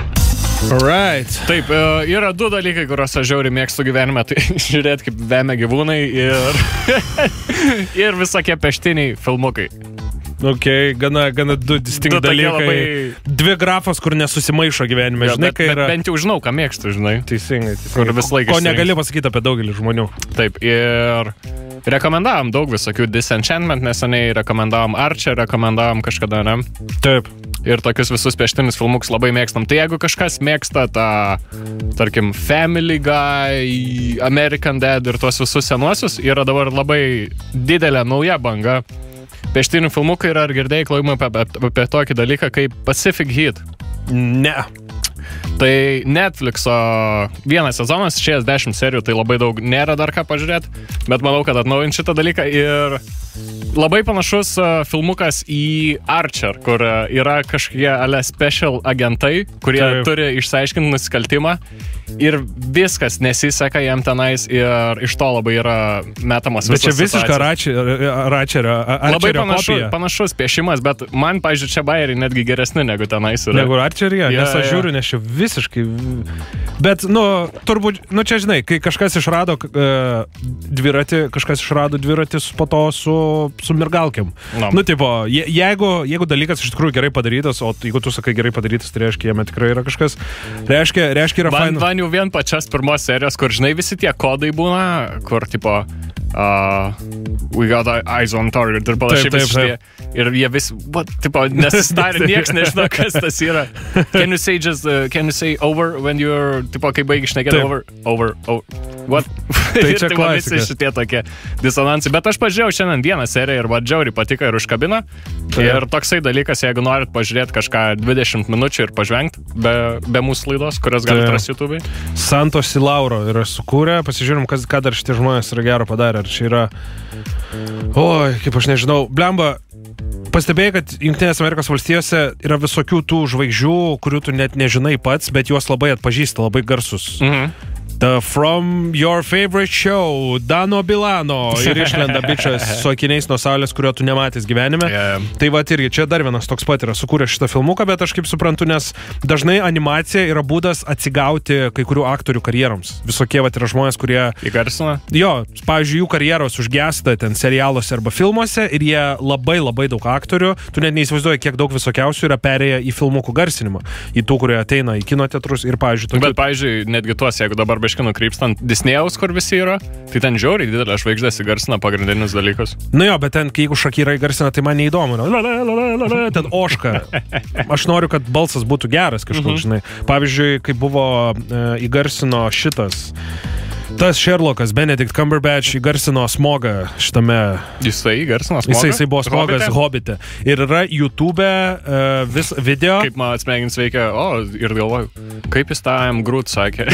Alright. Taip, yra du dalykai, kuriuos aš žiauriai mėgstu gyvenime. Tai žiūrėt, kaip vemia gyvūnai ir visokie peštiniai filmukai. Ok, gana du distinkt dalykai. Labai... Dvi grafos, kur nesusimaišo gyvenime, ja, žinai, kai yra... Bent jau žinau, ką mėgstu, žinai. Teisingai. Kur vis laikas. Ko negali pasakyti apie daugelį žmonių. Taip, ir rekomendavom daug visokių Disenchantment, neseniai rekomendavom Archer, rekomendavom kažkada, ne? Taip. Ir tokius visus pieštinius filmukus labai mėgstam. Tai jeigu kažkas mėgsta tą, tarkim, Family Guy, American Dad ir tuos visus senuosius, yra dabar labai didelė nauja banga. Pieštinių filmukai yra, ar girdėjai klaimai apie tokį dalyką kaip Pacific Heat? Ne. Tai Netflixo vienas sezonas, 60 serijų, tai labai daug nėra dar ką pažiūrėti, bet manau, kad atnaujint šitą dalyką ir labai panašus filmukas į Archer, kur yra kažkokie special agentai, kurie turi išsiaiškinti nusikaltimą ir viskas nesiseka jam tenais ir iš to labai yra metamas visas situacijos. Bet čia visiška Archerio labai panašus piešimas, bet man, pavyzdžiui, čia bairiai netgi geresni negu tenais yra. Negu Archeryje, nes aš žiūriu, nes čia visiškai... Bet, turbūt, čia žinai, kai kažkas išrado dviratį po to su mirgalkiam. No. Tipo, jeigu dalykas iš tikrųjų gerai padarytas, o jeigu tu sakai gerai padarytas, tai reiškia, jame tikrai yra kažkas, reiškia yra faina. Man jau vien pačias pirmos serijos, kur žinai visi tie kodai būna, kur tipo we got eyes on target ir panašiai visi šitie. Ir jie vis, tipo, nesistarė, nieks nežino, kas tas yra. Can you say over when you're, tipo, kai baigi šnekėti over, what? Tai čia klasika. Visi šitie tokie disonansai. Bet aš pažiūrėjau šiandien vieną seriją ir džiauriai patiko ir užkabino. Ir toksai dalykas, jeigu norit pažiūrėti kažką 20 minučių ir pažvengti be mūsų laidos, kurias galite rasti YouTube'ai. Santos Lauro yra sukūrę. Pasižiūrim, ką dar šitie žmonės yra gero padarę. Ar čia yra... Oi, kaip aš nežinau. Blemba, pastebėjai, kad Jungtinės Amerikos valstijose yra visokių tų žvaigždžių, kurių tu net nežinai pats, bet juos labai atpažįsti, labai garsus. From your favorite show, Dano Bilano. Ir išlenda bičas su akiniais nuo saulės, kurio tu nematęs gyvenime. Tai va irgi, čia dar vienas toks pat yra sukūręs šitą filmuką, bet aš kaip suprantu, nes dažnai animacija yra būdas atsigauti kai kurių aktorių karjeroms. Visokie va yra žmonės, kurie... Įgarsina? Jo, pavyzdžiui, jų karjeros užgesta ten serialuose arba filmuose ir jie labai daug aktorių, tu net neįsivaizduoji, kiek daug visokiausių yra perėję į filmukų garsinimą. Į tų, kurie ateina į kino teatrus ir, pavyzdžiui, tokių... Bet, pavyzdžiui, netgi tuos, jeigu dabar biškinu krypstant Disnėjaus, kur visi yra, tai ten žiauriai didelė žvaigždės įgarsina pagrindinius dalykus. Nu jo, bet ten, kai jeigu Shakira įgarsina, tai man neįdomu. Ten oška. Aš noriu, kad balsas būtų geras kažkur, žinai. Pavyzdžiui, kai buvo įgarsino šitas... Tas Sherlockas, Benedict Cumberbatch įgarsino Smogą šitame... Jisai įgarsino Smogą? Jisai buvo Smogas Hobbite. Ir yra YouTube vis video... Kaip man smegenys veikia, ir galvoju, kaip jis tą I am Groot sakė.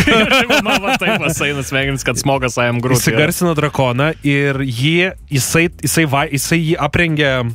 Man taip pasaina smegenys, kad Smogas I am Groot. Jis įgarsino drakoną ir jisai jį aprengė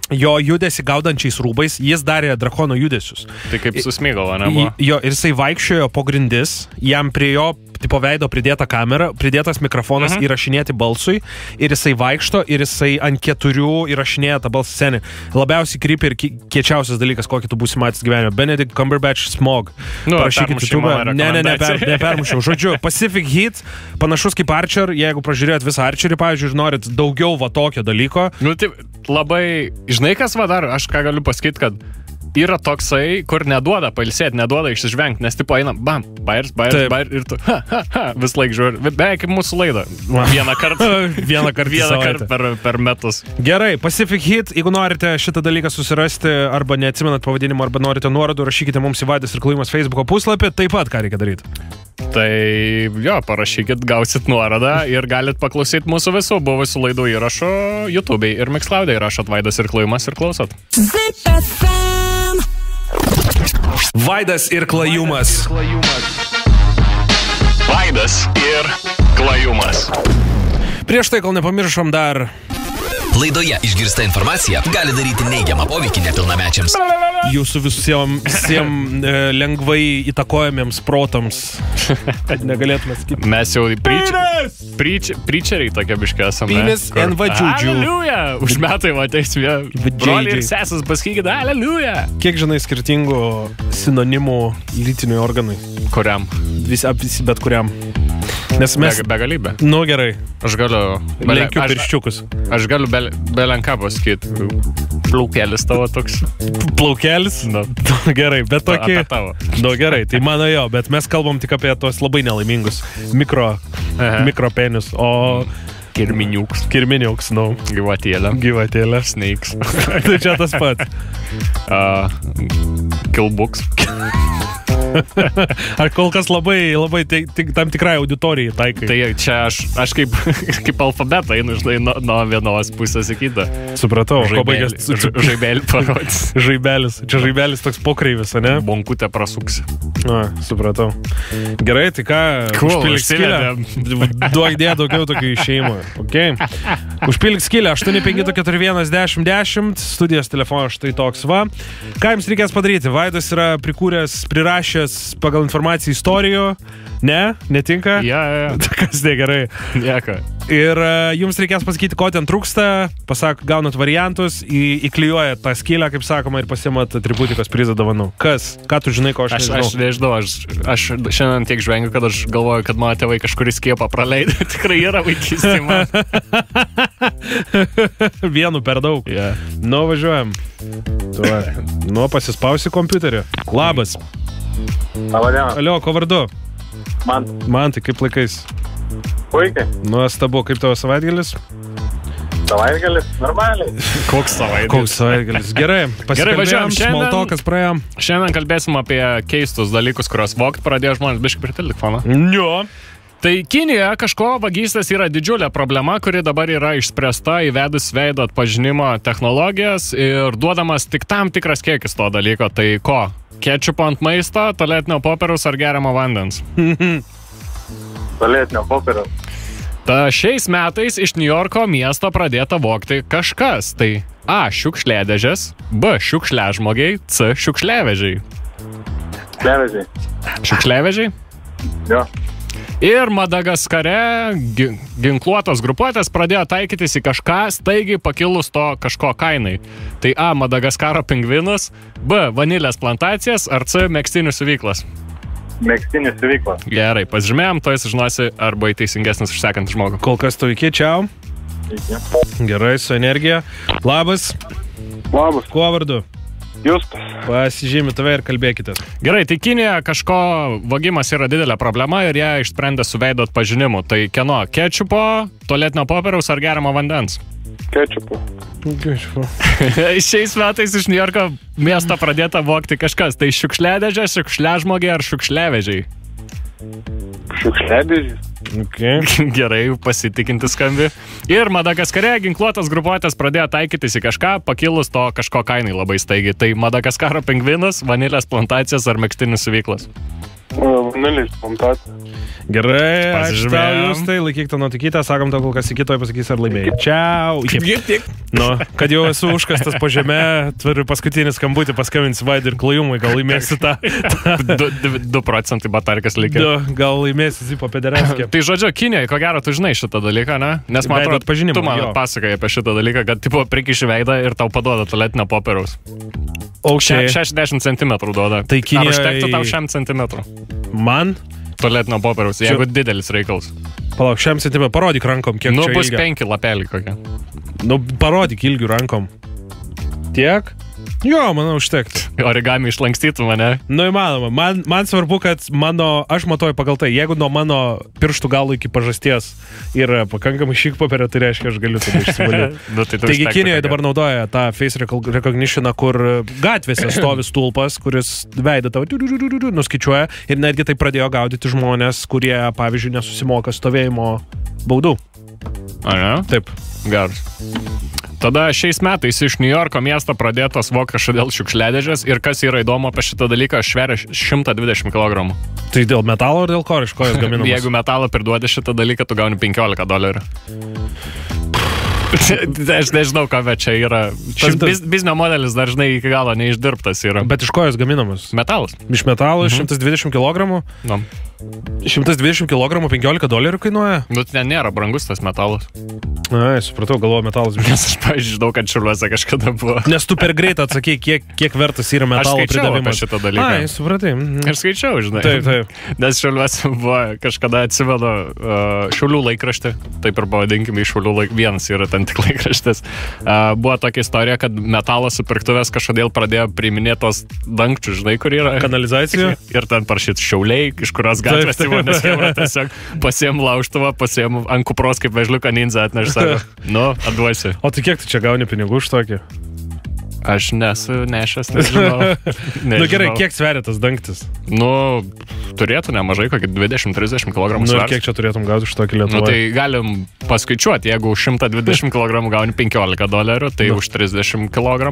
jo judesi gaudančiais rūbais, jis darė drakono judesius. Tai kaip susmygalo, nebuvo? Jo, ir jisai vaikščiojo po grindis, jam prie jo tipo veido pridėta kamera, pridėtas mikrofonas įrašinėti balsui ir jisai vaikšto ir jisai ant 4 įrašinėja tą balsą scenį. Labiausiai creepy ir kiečiausias dalykas, kokį tu būsi matęs gyvenime. Benedict Cumberbatch Smog. Parašykit YouTube. Nepermušiau. Žodžiu, Pacific Heat, panašus kaip Archer, jeigu pražiūrėjot visą Archerį, pavyzdžiui, ir norit daugiau va tokio dalyko. Nu, tai labai, žinai kas va dar, aš ką galiu pasakyti, kad yra toksai, kur neduoda pailsėti, neduoda išsižvengti, nes tipo eina, bam, bairs, ir tu, vis laik žiūri, beveik kaip mūsų laida. Vieną kartą per metus. Gerai, Pacific Heat, jeigu norite šitą dalyką susirasti, arba neatsimenat pavadinimo, arba norite nuorodų, rašykite mums į Vaidas ir Klajumas Facebooko puslapį, taip pat ką reikia daryti. Tai jo, parašykit, gausit nuorodą ir galit paklausyti mūsų visų buvusių laidų įrašo YouTube'ai ir Mixcloud'ai, rašot Vaidas ir Klajumas ir klausot. Vaidas ir Klajumas. Vaidas ir Klajumas. Prieš tai, kol nepamiršom dar... Laidoje išgirsta informacija gali daryti neigiamą poveikį nepilnamečiams. Jūsų visiems lengvai įtakojamiems protams. Negalėtume sakyti. Mes jau preacheriai tokie biškai esame. Pinis en vadžiūdžių. Aliuja! Už metai ateisime. Broliai ir sesas, pasakykit, aliuja! Kiek žinai skirtingų sinonimų lytiniui organui? Kuriam? Visi bet kuriam. Nes mes... Begalybė. Nu, gerai. Aš galiu... Lenkiu pirščiukus. Aš galiu belenką pasakyti. Plaukelis tavo toks. Plaukelis? Nu. Gerai, bet tokį... Apie tavo. Nu, gerai, tai mano jo, bet mes kalbam tik apie tos labai nelaimingus mikropenius, o... Kirminiuks, nu. Gyvatėlė. Snakes. Tai čia tas pats. Kilbuks. Ar kol kas labai tam tikrai auditorijai taikai? Tai čia aš kaip alfabetą einu, žinai, nuo vienos pusės į kitą. Supratau, ko baigęs... Žaibelį parodys. Žaibelis. Čia žaibelis toks pokreivis, ne? Bonkutę prasuksi. Supratau. Gerai, tai ką? Užpildyk skylę. Duok dėję daugiau tokių išėjimų. Okay. Užpildyk skylę. 852411010. Studijos telefonas štai toks va. Ką jums reikės padaryti? Vaidas yra prirašęs pagal informaciją istorijų. Ne? Netinka? Ja. Kas negerai? Nieko. Ir jums reikės pasakyti, ko ten trūksta. Pasak, gaunat variantus, įklijuojat tą skylę, kaip sakoma, ir pasiimat atributikos prizą dovanų. Kas? Ką tu žinai, ko aš nežinau? Aš nežinau, aš šiandien tiek žvengiu, kad aš galvoju, kad mano tėvai kažkurį skiepą praleido. Tikrai yra vaikystė man. Vienu per daug. Yeah. Nu, važiuojam. Nu, pasispausi kompiuterį. Labas. Alio, ko vardu? Man, tai kaip laikais? Puikiai. Nuostabu, kaip tavo savaitgalis? Savaitgalis, normaliai. Koks savaitgalis? Gerai, pasikalbėjom, smalltalkas praėjom. Šiandien kalbėsim apie keistus dalykus, kurios vogt pradėjo žmonės biškai prie telefono. Jo. Tai Kinijoje kažko vagystės yra didžiulė problema, kuri dabar yra išspręsta įvedus veido atpažinimo technologijas ir duodamas tik tam tikras kiekis to dalyko. Tai ko? Kečupo ant maisto, tualetinio popieriaus ar geriamo vandens? Tualetinio popieriaus. Ta šiais metais iš Niujorko miesto pradėta vogti kažkas. Tai A. Šiukšliadėžės, B. Šiukšliažmogiai, C. Šiukšliavežiai. Klevežiai. Šiukšliavežiai? Jo. Ir Madagaskare ginkluotos grupuotės pradėjo taikytis į kažką, staigiai pakilus to kažko kainai. Tai A. Madagaskaro pingvinus, B. Vanilės plantacijas ar C. Megztinių siuvyklas. Megztinių siuvyklas. Gerai, pasižymėjom, to sužinosi, arba teisingesnis už sekantį žmogų. Kol kas tu iki, čiau. Gerai, su energija. Labas. Labas. Kuo vardu? Justas. Pasižymi tave ir kalbėkite. Gerai, tai Kinijoje kažko vagimas yra didelė problema ir ją išsprendė su veido atpažinimu. Tai kieno? Kečupo, tualetinio popieriaus ar geriamo vandens? Kečupo. Šiais metais iš Niujorko miesto pradėta vogti kažkas. Tai šiukšliadėžė, šiukšliažmogiai ar šiukšliavežiai? Šiukšliadėžės. Okay. Gerai, pasitikinti skambi. Ir Madagaskare ginkluotas grupuotės pradėjo taikytis į kažką, pakilus to kažko kainai labai staigiai. Tai Madagaskaro pingvinus, vanilės plantacijas ar megztinių siuvyklas? Vanilės plantacijas. Gerai, ačiū Pasižymėjom. tau, Justai, laikyk tą nuotikytę, sakom tau kol kas iki to pasakys ar laimėjai. Čiau. Nu, kad jau esu užkastas po žemę, turiu paskutinį skambutį, paskambinsi Vaidui ir Klajumui, gal laimėsi tą. 2% batarkas likę. Gal laimėsi Zipo pedereskė. Tai žodžiu, Kinijoje, ko gero, tu žinai šitą dalyką, ne? Nes man Veido atrodo, atpažinimą, tu man jo. pasakai apie šitą dalyką, kad tipo prikiši veidą ir tau paduoda tualetinio popieriaus. Okay. 60 cm duoda. Tai Kinijoj- Ar užtektų tau 100 cm Man? tualetinio popieriaus, jeigu didelis reikalas? Palauk, šiam centimetrą parodyk rankom, kiek Nu, čia bus ilgio. 5 lapelį kokie. Nu, parodyk ilgių rankom. Tiek? Jo, manau, užtektų. Origami išlankstytų mane. Nu, įmanoma. Man svarbu, kad aš matuoju pagal tai. Jeigu nuo mano pirštų galo iki pažasties yra pakankamai šik papirė, tai reiškia, aš galiu tada išsivalyti. Nu, tai Taigi Kinijoje dabar naudoja tą face recognition, kur gatvėse stovi stulpas, kuris veidą tau nuskaičiuoja ir netgi tai pradėjo gaudyti žmonės, kurie, pavyzdžiui, nesusimoka stovėjimo baudų. A, ne? Taip. Geras. Tada šiais metais iš Niujorko miesto pradėtos vogti kažkodėl šiukšliadėžės ir kas yra įdomu apie šitą dalyką, šveria 120 kg. Tai dėl metalo ar dėl ko iš ko jis gaminamas? Jeigu metalą priduodi šitą dalyką, tu gauni $15. Aš nežinau, ką čia yra. Tas biznio modelis dažnai iki galo neišdirbtas yra. Bet iš ko jis gaminamas? Metalas. Iš metalo 120 kg? Nu. 120 kg $15 kainuoja? Nu, ten nėra brangus tas metalas. Ai, supratau, galvoju metalas. Nes aš, pavyzdžiui, žinau, kad Šiauliuose kažkada buvo. Nes tu per greit atsakei, kiek vertas yra metalo pridavimas. Aš šitą dalyką. Ai, supratai. Aš skaičiau, žinai. Taip, taip. Nes Šiauliuose buvo, kažkada atsimenu, Šiaulių laikraštį, taip ir pavadinkime, Šiaulių vienas yra ten tik laikraštis. Buvo tokia istorija, kad metalo supirktuvės kažkodėl pradėjo priiminėti tos dangčių, žinai, kur yra. Kanalizacija? Ir ten parašyt Šiauliai, iš kurios gatvės, nes jie tiesiog pasiėm lauštuvą, pasiėm ant kupros kaip vežliuką ninja atneš savo. Nu, atduosi. O tai kiek tu čia gauni pinigų už tokį? Aš nesu nešęs, nežinau. Nu gerai, kiek sveria tas dangtis? Nu, turėtų nemažai, kokį 20-30 kg Nu ir svers. kiek čia turėtum gauti už tokį Nu, Lietuvą? tai galim paskaičiuoti, jeigu už 120 kg gauni $15, tai už 30 kg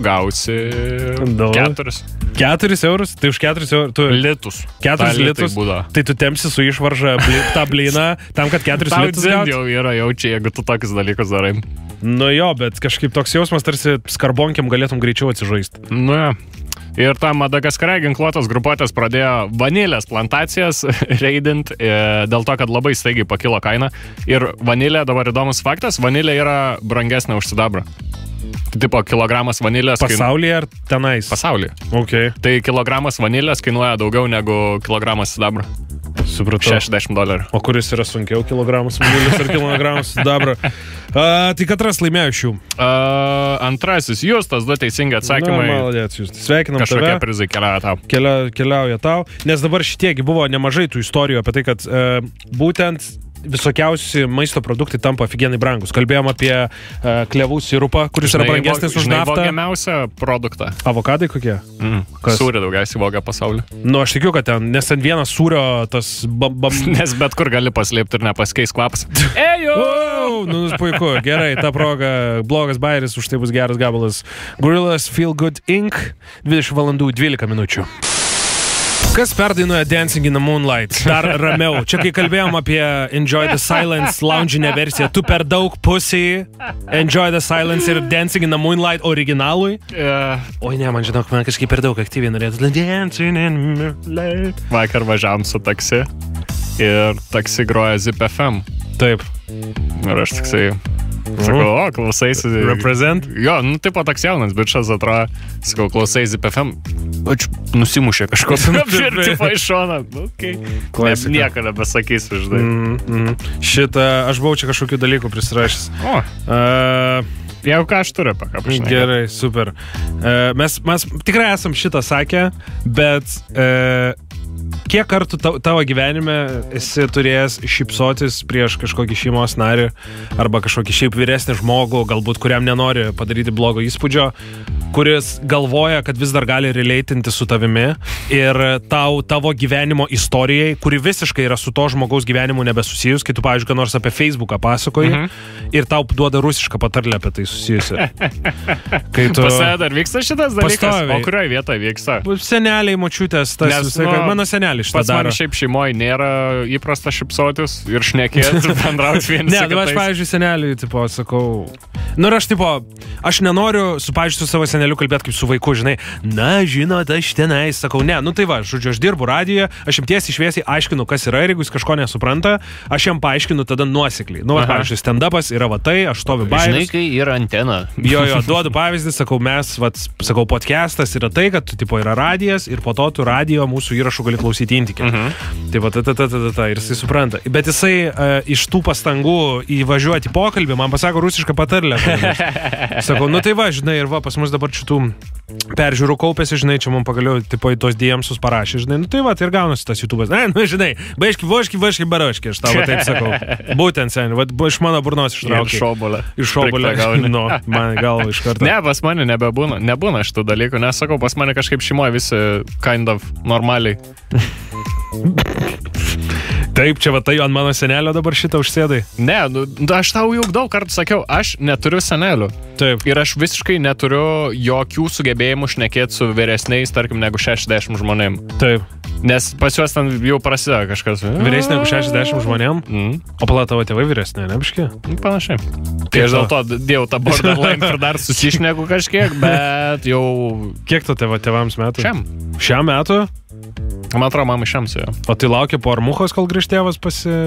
gausi Daug. 4 4 eurus? Tai už 4 eurus? Tu... litus. 4 litus? Tai tu tempsi su išvarža tą blyną tam, kad 4 Tau litus dzin gauti? jau yra jaučiai, jeigu tu tokius dalykus darai. Nu jo, bet kažkaip toks jausmas, tarsi skarbonkiam galėtum greičiau atsižaisti. Nu, ja. Ir ta Madagaskare ginkluotos grupuotės pradėjo vanilės plantacijas reidint dėl to, kad labai staigiai pakilo kaina. Ir vanilė, dabar įdomus faktas, vanilė yra brangesnė už sidabrą. Tai tipo kilogramas vanilės... Pasaulyje ar tenais? Pasaulyje. Okay. Tai kilogramas vanilės kainuoja daugiau negu kilogramas sidabro. Supratau. $60. O kuris yra sunkiau, kilogramas vanilės ar kilogramas sidabro? Tai katras laimėjo iš jų? Antrasis Justas, 2 teisingi atsakymai. Na, maladėt, Justas. Sveikinam tave. Kažkokie prizai keliauja tau. Keliauja tau. Nes dabar šitiegi buvo nemažai tų istorijų apie tai, kad būtent visokiausi maisto produktai tampa ofigenai brangus. Kalbėjom apie klevų sirupą, kuris yra brangesnis už naftą. Vogiamiausią produktą. Avokadai kokie? Kas? Sūrį daugiausiai vogia pasaulyje. Nu, aš tikiu, kad ten, nes ten vienas sūrio tas Nes bet kur gali paslėpti ir nepasikeis kvapas. Ejo! Nu, puiku, gerai, ta proga, blogas bairis, už tai bus geras gabalas. Gorillaz Feel Good Inc. 20 valandų 12 minučių. Kas perdainuoja Dancing in the Moonlight? Dar ramiau. Čia kai kalbėjom apie Enjoy the Silence lounginę versiją, tu per daug Pussy, Enjoy the Silence ir Dancing in the Moonlight originalui. Oi ne, man žinok, man kažkaip per daug aktyviai norėtų Dancing in the Moonlight. Vakar važiavom su taksi ir taksi groja Zip FM. Taip. Ir aš tiksai sakau, klausaisi. Represent? Jo, tipo toks jaunas bičas atrodo. Sakau, klausai Zip FM. Ač, nusimušė kažko. Ir tipo iš šono. Okay. Nes nieko nebesakysiu, žinai. Šitą, aš buvau čia kažkokių dalykų prisirašęs. Jeigu ką aš turiu, ką pašnekėti. Gerai, super. Mes tikrai esam šitą sakę, bet kiek kartų tavo gyvenime esi turėjęs šypsotis prieš kažkokį šeimos narį arba kažkokį šiaip vyresnį žmogų, galbūt kuriam nenori padaryti blogo įspūdžio, kuris galvoja, kad vis dar gali releitinti su tavimi ir tavo gyvenimo istorijai, kuri visiškai yra su to žmogaus gyvenimu nebesusijus, kai tu, pavyzdžiui, nors apie Facebooką pasakoji ir tau duoda rusišką patarlę apie tai susijusi. Pas save dar vyksta šitas dalykas? Pastoviai. O kurioje vietoje vyksta? Seneliai, močiutės, tas visai, kad mano senelis šitą daro. Pas mane šiaip šeimoje nėra įprasta šypsotis ir šnekėti, bendrauti vienas. Ne, aš, pavyzdžiui, seneliui, tipo, sakau, ir aš nenoriu, pavyzdžiui, su savo seneliu kalbėti kaip su vaiku, žinai, na, žinot, aš tenais, sakau, ne, tai va, žodžiu, aš dirbu radijoje, aš jam tiesiai šviesiai aiškinu, kas yra ir jeigu jis kažko nesupranta, aš jam paaiškinu tada nuosekliai. Pavyzdžiui, stand-upas yra va tai, aš stoviu bairius. Žinai, kai yra antena. Jo, duodu pavyzdį, sakau, sakau, podcastas yra tai, kad, tipo, yra radijas ir po to tu radijo mūsų įrašų gali klausyti intikį. Tai va, ir jisai supranta. Bet jisai iš tų pastangų įvažiuoti pokalbį, man pasako rusišką patarlę. Sakau, tai va, žinai, ir va, pas mus dabar šitų peržiūrų kaupėsi, žinai, čia man pagaliau, tipo, į tos DM'sus parašė, žinai, tai va, tai ir gaunasi tas YouTube'as. Žinai, baški, baroški, aš tau taip sakau. Būtent, seniai, va, iš mano burnos ištraukė. Iš šobolę. Man galva iš karto. Ne, pas mane nebūna šitų dalykų, nes sakau, pas mane kažkaip šeimoje visi kind of normaliai. Taip, čia va tai ant mano senelio dabar šitą užsėdai. Ne, aš tau jau daug kartų sakiau, aš neturiu senelių. Taip. Ir aš visiškai neturiu jokių sugebėjimų šnekėti su vyresniais, tarkim, negu 60 žmonėm. Taip. Nes pas juos ten jau prasideda kažkas. Vyresnė negu 60 žmonėm? O pala tavo tėvai vyresnė, ne biški? Panašiai. Tai aš dėl to dėjau tą borderline ir dar susišneku kažkiek, bet jau... Kiek to tėvams metų? Šiam metu? Man atrodo, mama šiam su jo. O tai laukia po armuchos, kol grįžt tėvas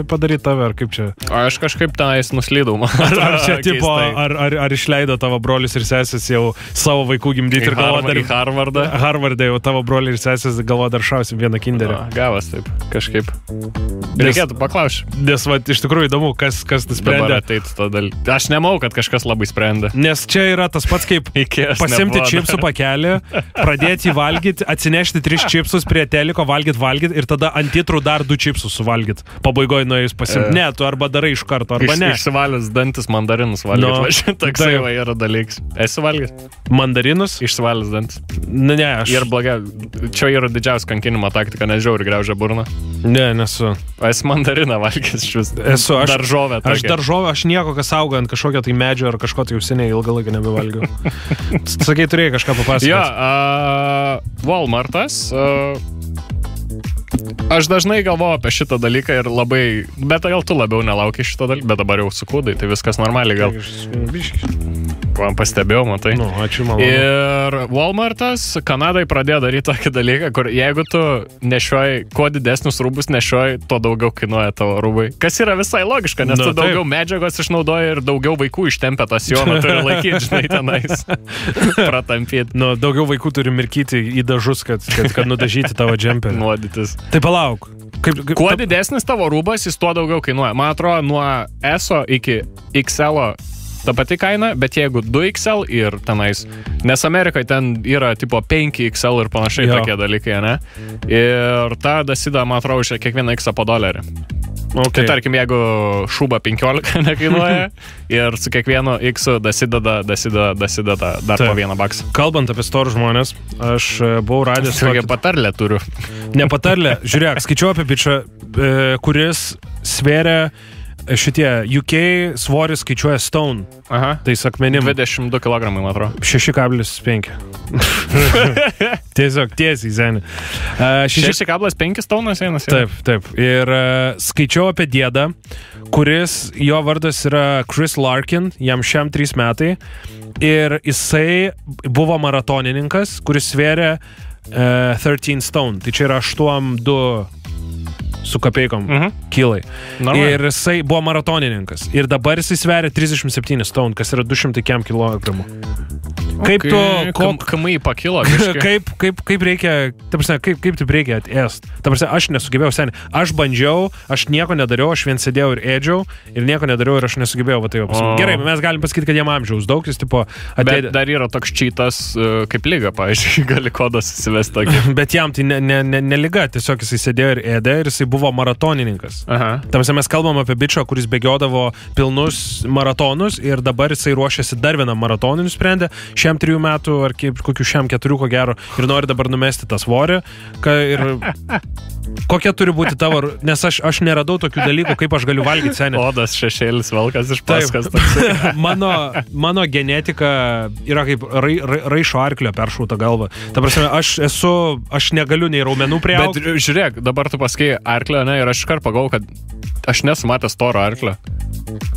padaryti tave, ar kaip čia? Aš kažkaip tenais nuslydau, man. Ar čia tipo, ar išleido tavo brolius ir sesės jau savo vaikų gimdyti ir galvo dar... Į Harvardą. Harvardą jau tavo broliai ir sesės galvo dar šausim vieną kinderį. Gavas taip, kažkaip. Reikėtų paklausti. Nes, va, iš tikrųjų įdomu, kas nusprendė. Dabar ateitų to dalyką. Aš nemanau, kad kažkas labai sprendė. Nes čia yra tas pats, kaip pasimti čipsų pakelį, pradėti jį valgyti, atsinešti 3 čipsus prie teliko, valgyt ir tada ant titrų dar 2 čipsus suvalgyt. Pabaigoje nuėjus pasimti. Ne, tu arba darai iš karto, arba ne. Išsivalęs dantis mandarinus valgyt. Toksai va yra dalykas. Esi valgyt? Mandarinus? Išsivalęs dantis. Ne, aš... Ir blogia. Čia yra didžiausia kankinimo taktika, nes žiauriai griaužia burną. Ne, nesu. Esi mandariną valgęs šis. Esu, aš daržovę. Aš daržovę, aš nieko, kas auga ant kažkokio tai medžio ar kažko tai užsieniai ilgą laiką nebevalgiau. Sakai, turėjai kažką papasakoti. Jo, Walmartas. Aš dažnai galvoju apie šitą dalyką ir labai... Bet gal tu labiau nelauki šitą dalyką, bet dabar jau sukūdai, tai viskas normaliai gal. Man pastebėjau, matai. Nu, ačiū, malonu. Ir Walmartas Kanadai pradėjo daryti tokį dalyką, kur jeigu tu nešioji, kuo didesnius rūbus nešioji, tuo daugiau kainuoja tavo rūbai. Kas yra visai logiška, nes tu daugiau medžiagos išnaudoji ir daugiau vaikų ištempia tą sijoną turi laikyti, žinai, tenais. Pratampyti. Nu, daugiau vaikų turi mirkyti į dažus, kad nudažyti tavo džemperį. Nuodytis. Tai palauk. Kuo didesnis tavo rūbas, jis tuo daugiau kainuoja. Man atrodo, nuo ESO iki XL ta pati kaina, bet jeigu 2XL ir tenais, nes Amerikoje ten yra tipo 5XL ir panašiai tokie dalykai, ne? Ir ta dasida, man atrodo, už kiekvieną X po $1. Okay. Tai tarkim, jeigu šūba 15 nekainuoja ir su kiekvienu X dasideda dar po $1. Kalbant apie storų žmonės, aš buvau radęs... Tokią patarlę turiu. Ne patarlę, žiūrėk, skaičiuoju apie bičą, kuris svėrė šitie UK svoris skaičiuoja stone. Aha. Tai akmenim. 22 kg, man atrodo. 6,5. Tiesiog tiesiai, seniai. 6,5 tonas einas. Taip. Ir skaičiau apie dėdą, kuris, jo vardas yra Chris Larkin, jam šiam 3 metai. Ir jisai buvo maratonininkas, kuris svėrė 13 stone. Tai čia yra 8,2 su kapeikom kilai. Ir jisai buvo maratonininkas. Ir dabar jisai sveria 37 stone, kas yra 200 kilogramų. Kaip tu... Kamai pakilo. Kaip reikia... Kaip taip reikia atėst? Aš nesugebėjau seniai. Aš bandžiau, aš nieko nedariau, aš vien sėdėjau ir ėdžiau ir nieko nedariau ir aš nesugebėjau. Gerai, mes galim pasakyti, kad jam amžiaus daug, jis tipo... Bet dar yra toks čytas kaip lyga, pavyzdžiui, gali kodas įsivesti tokį. Bet jam tai ne lyga, tiesiog jisai sėdėjo ir ėdė ir jisai buvo maratonininkas. Tamsi mes kalbam apie bičą, kuris bėgiodavo pilnus maratonus ir dabar jisai ruošiasi dar vienam maratonui, nusprendė šiam 3 metų ar kokių šiam 4 ko gero ir nori dabar numesti tą svorį. Ir kokia turi būti tavo, nes aš neradau tokių dalykų, kaip aš galiu valgyti seniai. Odas, šešėlis, valkas iš paskas. Mano genetika yra kaip raišo arklio peršauta galva. Ta prasme, aš negaliu nei raumenų priaugti. Bet žiūrėk, dabar tu pasakai arklio, ne, ir aš iškart pagalvojau, kad aš nesu matęs storo arklio.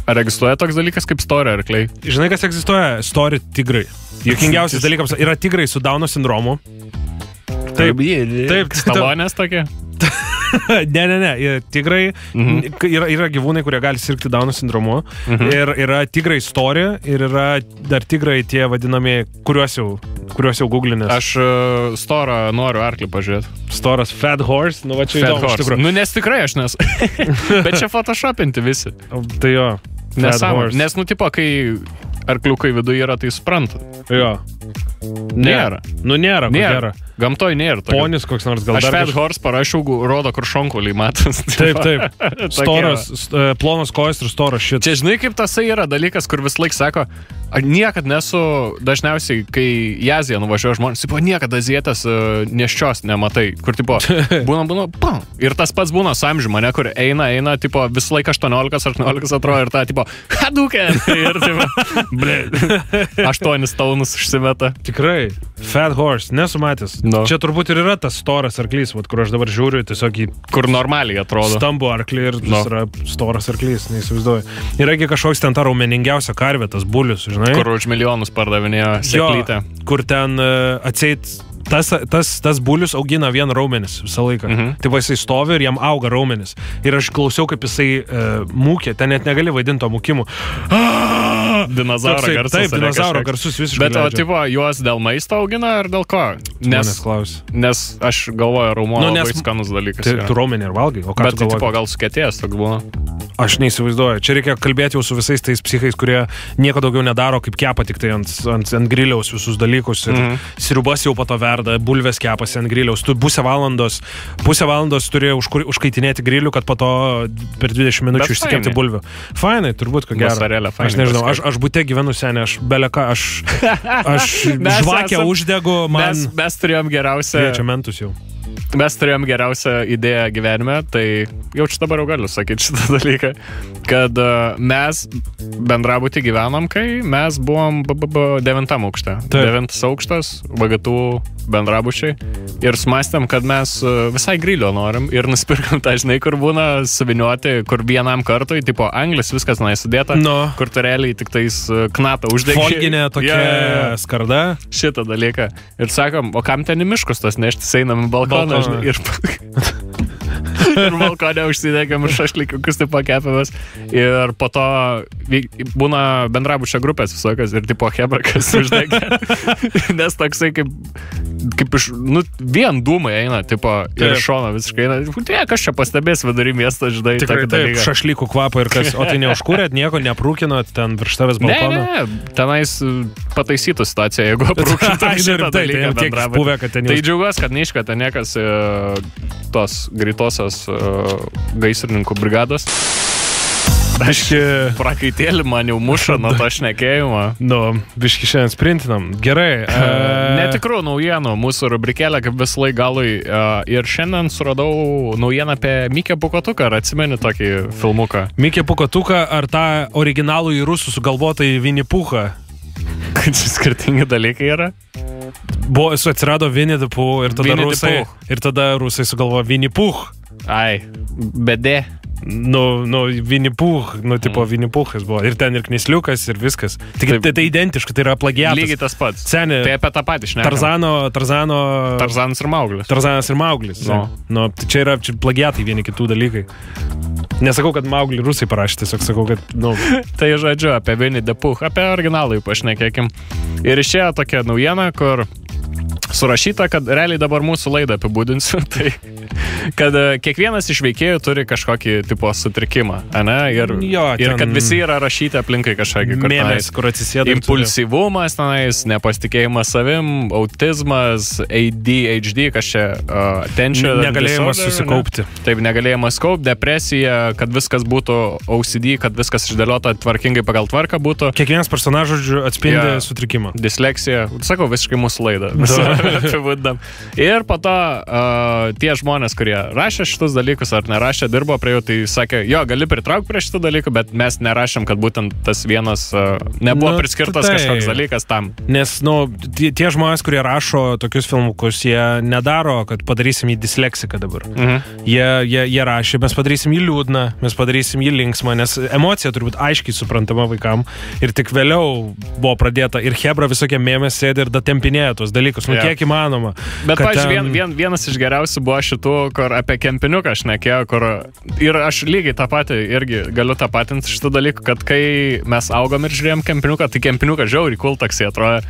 Ar egzistuoja toks dalykas kaip stori arkliai? Žinai, kas egzistuoja? Stori tigrai. Juokingiausias dalykas yra tigrai su Dauno sindromu. Taip. Stalonės tokie? Ne. Tigrai yra gyvūnai, kurie gali sirgti Dauno sindromu. Ir yra tigrai stori ir yra dar tigrai tie vadinami, kuriuos jau googlinės. Aš storą noriu arklį pažiūrėti. Storas fat horse, nu va čia įdomu iš tikrųjų. Nu nes tikrai aš nesu. Bet čia photoshopinti visi. Tai jo. Nes tipo, kai arkliukai viduje yra, tai supranta. Jo. Nėra. Nu nėra. Gamtoj nėra. Ponis koks nors gal dar. Aš fat horse parašiau, rodo, kur šonkuliai matas. Taip. Storas, plonas kojas ir storas šit. Čia žinai, kaip tasai yra dalykas, kur vis laik sako, niekad nesu, dažniausiai, kai į Aziją nuvažiuoja žmonės, tipo, niekad azietės neščios nematai, kur, tipo, būna, pam. Ir tas pats būna su amžiumi, ne, kur eina, tipo, vis laik 18 atrodo ir ta, tipo, hadūkė. Ir, tipo, 8 taunus užsimeta. Tikrai. Fat horse, nesu matęs. No. Čia turbūt ir yra tas storas arklys, kur aš dabar žiūriu, tiesiog į... Kur normaliai atrodo. Stambų arklį ir jis yra storas arklys, neįsivaizduoju. Yragi kažkoks ten ta raumeningiausia karvė, tas bulius, žinai. Kur už milijonus pardavinėjo seklytę. Kur ten atseit... Tas bulius augina vien raumenis visą laiką. Tai va jisai stovi ir jam auga raumenis. Ir aš klausiau, kaip jisai mūkė, ten net negali vaidinti to mūkimu. Dinozauro garsus. Taip, dinozauro garsus visiškai. Bet o tipo, juos dėl maisto augina ar dėl ko? Nes aš galvoju, raumono labai skanus dalykas. Tu raumenį ir valgai, o ką tu galvoji? Bet tipo, gal sukėtėjęs toks buvo? Aš neįsivaizduoju. Čia reikia kalbėti jau su visais tais psichais, kurie nieko daugiau nedaro, kaip kepa tik tai ant griliaus visus dalykus. Ir sriubas jau po to verda, bulvės kepasi ant griliaus. Tu pusę valandos turi užkaitinėti grilių, kad po to per 20 minučių išsikepti bulvių. Fainai, turbūt, ko gero. Aš nežinau, aš bute gyvenu seniai, aš beleka, aš žvakę uždegu, man... Mes turėjom geriausią... Čia mentus jau. Mes turėjom geriausią idėją gyvenime, tai jau čia dabar jau galiu sakyti šitą dalyką, kad mes bendrabutį gyvenom, kai mes buvom 9 aukšte. 9 aukštas, VGTU bendrabučiai ir sumastėm, kad mes visai grilio norim ir nusipirkam tą, žinai, kur būna suviniuoti, kur vienam kartui, tipo anglis, viskas sudėta, kur tu realiai tik tais knatą uždegi. Folginė tokia skarda. Šitą dalyką. Ir sakom, o kam ten į miškus tas neštis, einam į balkoną. Ir balkonę užsidėgiam ir šašlikiukus taip pakepėmės. Ir po to būna bendrabučio grupės visokios ir tipo hebrakas uždegė. Nes toksai kaip iš, vien dūmai eina, tipo, ir iš šono visiškai eina. Kas čia pastebės vidury miesto, žinai. Tikrai taip, šašlikų kvapą ir kas, o tai neužkūrėt, nieko neprūkinot ten virš tavęs balkono? Ne, tenais pataisytų situaciją, jeigu aprūkintum šitą dalyką bendrabutį. Tai džiaugiuosi, kad neiškvietė niekas tos greitosios gaisrininkų brigados. Biški... Prakaitėlį man jau muša nuo to šnekėjimo. Biški šiandien sprintinam. Gerai. Netikrų naujienų mūsų rubrikėlė, kaip vis laik galui. Ir šiandien suradau naujieną apie Mikę Pūkuotuką. Ar atsimeni tokį filmuką? Mikę Pūkuotuką ar tą originalų į rusų sugalvotą į Vinį Pūchą? Kad čia skirtingi dalykai yra? Atsirado Winnie the Pooh ir tada rusai sugalvojo Winnie Pooh. Ai, bedė. Winnie Pooh, tipo Winnie Poohas buvo. Ir ten ir Knisliukas, ir viskas. Tai identiška, tai yra plagiatas. Lygiai tas pats. Seni, tai apie tą patį šnekam. Tarzanas ir Mauglis. Tarzanas ir Mauglis. Tai čia yra plagiatai vieni kitų dalykai. Nesakau, kad Mauglį rusai parašė, tiesiog sakau, kad, Tai žodžiu, apie Winnie the Pooh, apie originalą jau pašnekėkim. Ir išėjo tokia naujiena, kur surašyta, kad realiai dabar mūsų laidą apibūdinsiu, tai kad kiekvienas iš veikėjų turi kažkokį tipo sutrikimą, ane? Ir kad visi yra rašyti aplinkai kažkokį, kur atsisėda. Impulsyvumas, nepasitikėjimas savim, autizmas, ADHD, kas čia attention. Negalėjimas susikaupti. Taip, negalėjimas kaupti, depresija, kad viskas būtų OCD, kad viskas išdėliota tvarkingai pagal tvarką būtų. Kiekvienas personažas sutrikimą. Sutrikimą. Disleksija, sakau, visiškai mūsų laidą. Ir po to tie žmonės, kurie rašė šitus dalykus ar nerašė, dirbo prie jų, tai sakė, gali pritraukti prie šitų dalykų, bet mes nerašėm, kad būtent tas vienas nebuvo priskirtas kažkoks dalykas tam. Nes, tie žmonės, kurie rašo tokius filmukus, jie nedaro, kad padarysim jį disleksiką dabar. Jie rašė, mes padarysim jį liūdną, mes padarysim jį linksmą, nes emocija turbūt aiškiai suprantama vaikam. Ir tik vėliau buvo pradėta ir Hebra visokie mėmės sėdi ir datempinėja tos dalykus. Kiek įmanoma. Bet, pavyzdžiui, vienas iš geriausių buvo šitų, kur apie kempiniuką šnekėjo, kur ir aš lygiai tą patį irgi galiu tą patinti šitų dalykų, kad kai mes augom ir žiūrėjom kempiniuką, tai kempiniuką žiauriai cool taksi atrodo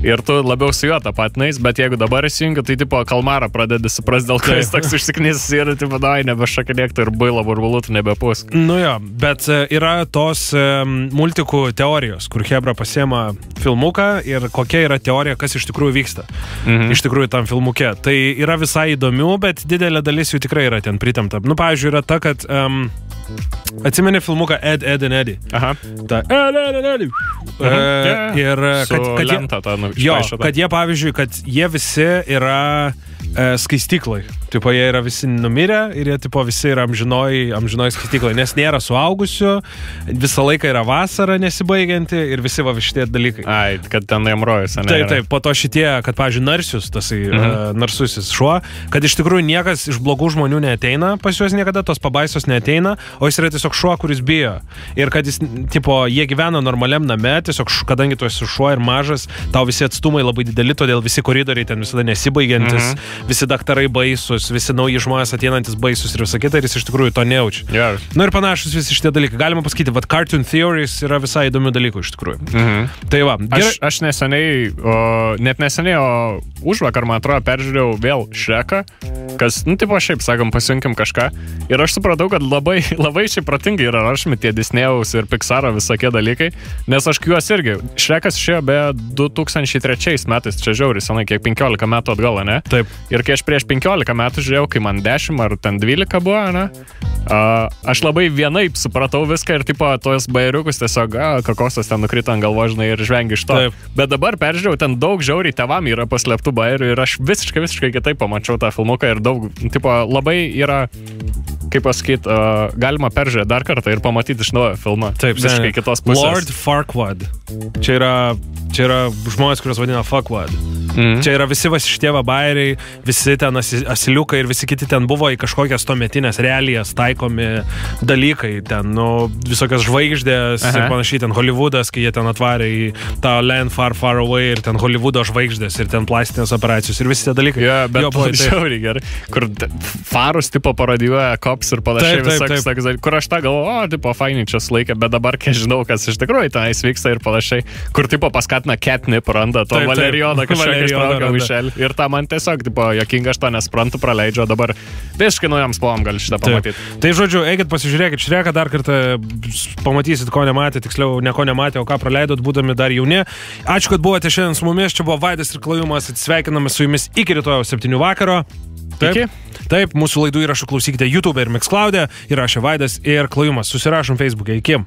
ir tu labiau su juo tą patinais, bet jeigu dabar įsijungi, tai tipo kalmarą pradedi supras, dėl ko jis toks užsiknys ir tipo, nebešakinėktų ir bailo burbulų tu nebepūsk. Bet yra tos multikų teorijos, kur Hebra pasiema filmuką ir kokia yra teorija, kas iš tikrųjų vyksta. Iš tikrųjų tam filmuke. Tai yra visai įdomių, bet didelė dalis jų tikrai yra ten pritemta. Pavyzdžiui, yra ta, kad atsimeni filmuką Ed, Ed and Eddie. Aha. Ta Ed, Ed and Eddie. Ir kad jie, pavyzdžiui, kad jie visi yra skaistyklai. Tipo, jie yra visi numirę ir jie tipo visi yra amžinoj skaistyklai, nes nėra suaugusių, visą laiką yra vasara nesibaigianti ir visi šitie dalykai. Ai, kad ten Emrojus, ne? Taip, po to šitie, kad, pavyzdžiui, narsius, tasai narsusis šuo, kad iš tikrųjų niekas iš blogų žmonių neateina, pas juos niekada tos pabaisos neateina, o jis yra tiesiog šuo, kuris bijo. Ir kad jis, tipo, jie gyvena normaliam name, tiesiog, kadangi tu esi šuo ir mažas, tau visi atstumai labai dideli, todėl visi koridoriai ten visada nesibaigiantis, visi daktarai baisus, visi nauji žmonės ateinantis baisus ir visą kitą, ir jis iš tikrųjų to nejaučia. Ir panašus visi šitie dalykai. Galima pasakyti, kad cartoon theories yra visai įdomių dalykų iš tikrųjų. Tai va. Aš neseniai, net neseniai, o užvakar, man atrodo, peržiūrėjau vėl Shreką, kas, tipo, šiaip, sakom, pasijunkim kažką. Ir aš supratau, kad labai šiaip protingai yra rašomi tie Disneyaus ir Pixaro visokie dalykai, nes aš juos irgi. Shrekas išėjo be 2003 metais, čia žiauriai senai, kiek 15 metų atgal, ne? Taip. Ir kai aš prieš 15 metų žiūrėjau, kai man 10 ar ten 12 buvo, ne? Aš labai vienaip supratau viską ir tipo tos bajeriukus tiesiog kokosas ten nukrito ant galvos, žinai, ir žvengi iš to. Taip. Bet dabar peržiūrėjau, ten daug žiauriai tėvam yra paslėptų bajerių ir aš visiškai kitaip pamačiau tą filmuką ir daug, tipo, labai yra, kaip pasakyti, galima peržiūrėti dar kartą ir pamatyti iš naujo filmą. Taip, visiškai kitos pusės. Lord Farquaad. Čia yra žmonės, kurios vadina Fuckwad. Čia yra visi šitie bajeriai, visi ten asiliukai ir visi kiti ten buvo į kažkokias tuometinės realijas taikomi dalykai. Ten, visokios žvaigždės ir panašiai, ten Hollywoodas, kai jie ten atvarė į tą Land Far Far Away ir ten Hollywoodo žvaigždės ir ten plastinės operacijos ir visi tie dalykai. Bet žiauriai gerai, kur farus tipo parodijuoja Cops ir panašiai visokius tokius, kur aš tą galvoju, tipo, fainiai čia sulaikė, bet dabar, kai žinau, kas iš tikrųjų tenais vyksta ir panašiai, kur tipo paskatina catnip, randa to Valerijoną kažkokį ištraukia Mišelį. Ir tą man tiesiog, tipo, jokinga, aš to nesprantu, praleidžiu, o dabar visiškai naujam spalvom gali šitą pamatyti. Tai žodžiu, eikit pasižiūrėkit Shreką dar kartą, pamatysit, ko nematė, tiksliau, ne ko nematė, o ką praleidot, būdami dar jauni. Ačiū, kad buvote šiandien su mumis, čia buvo Vaidas ir Klajumas, atsisveikiname su jumis iki rytojaus 7 vakaro. Taip, mūsų laidų įrašų klausykite YouTube ir Mixcloud'e, įrašė Vaidas ir Klajumas. Susirašom Facebook'e, iki.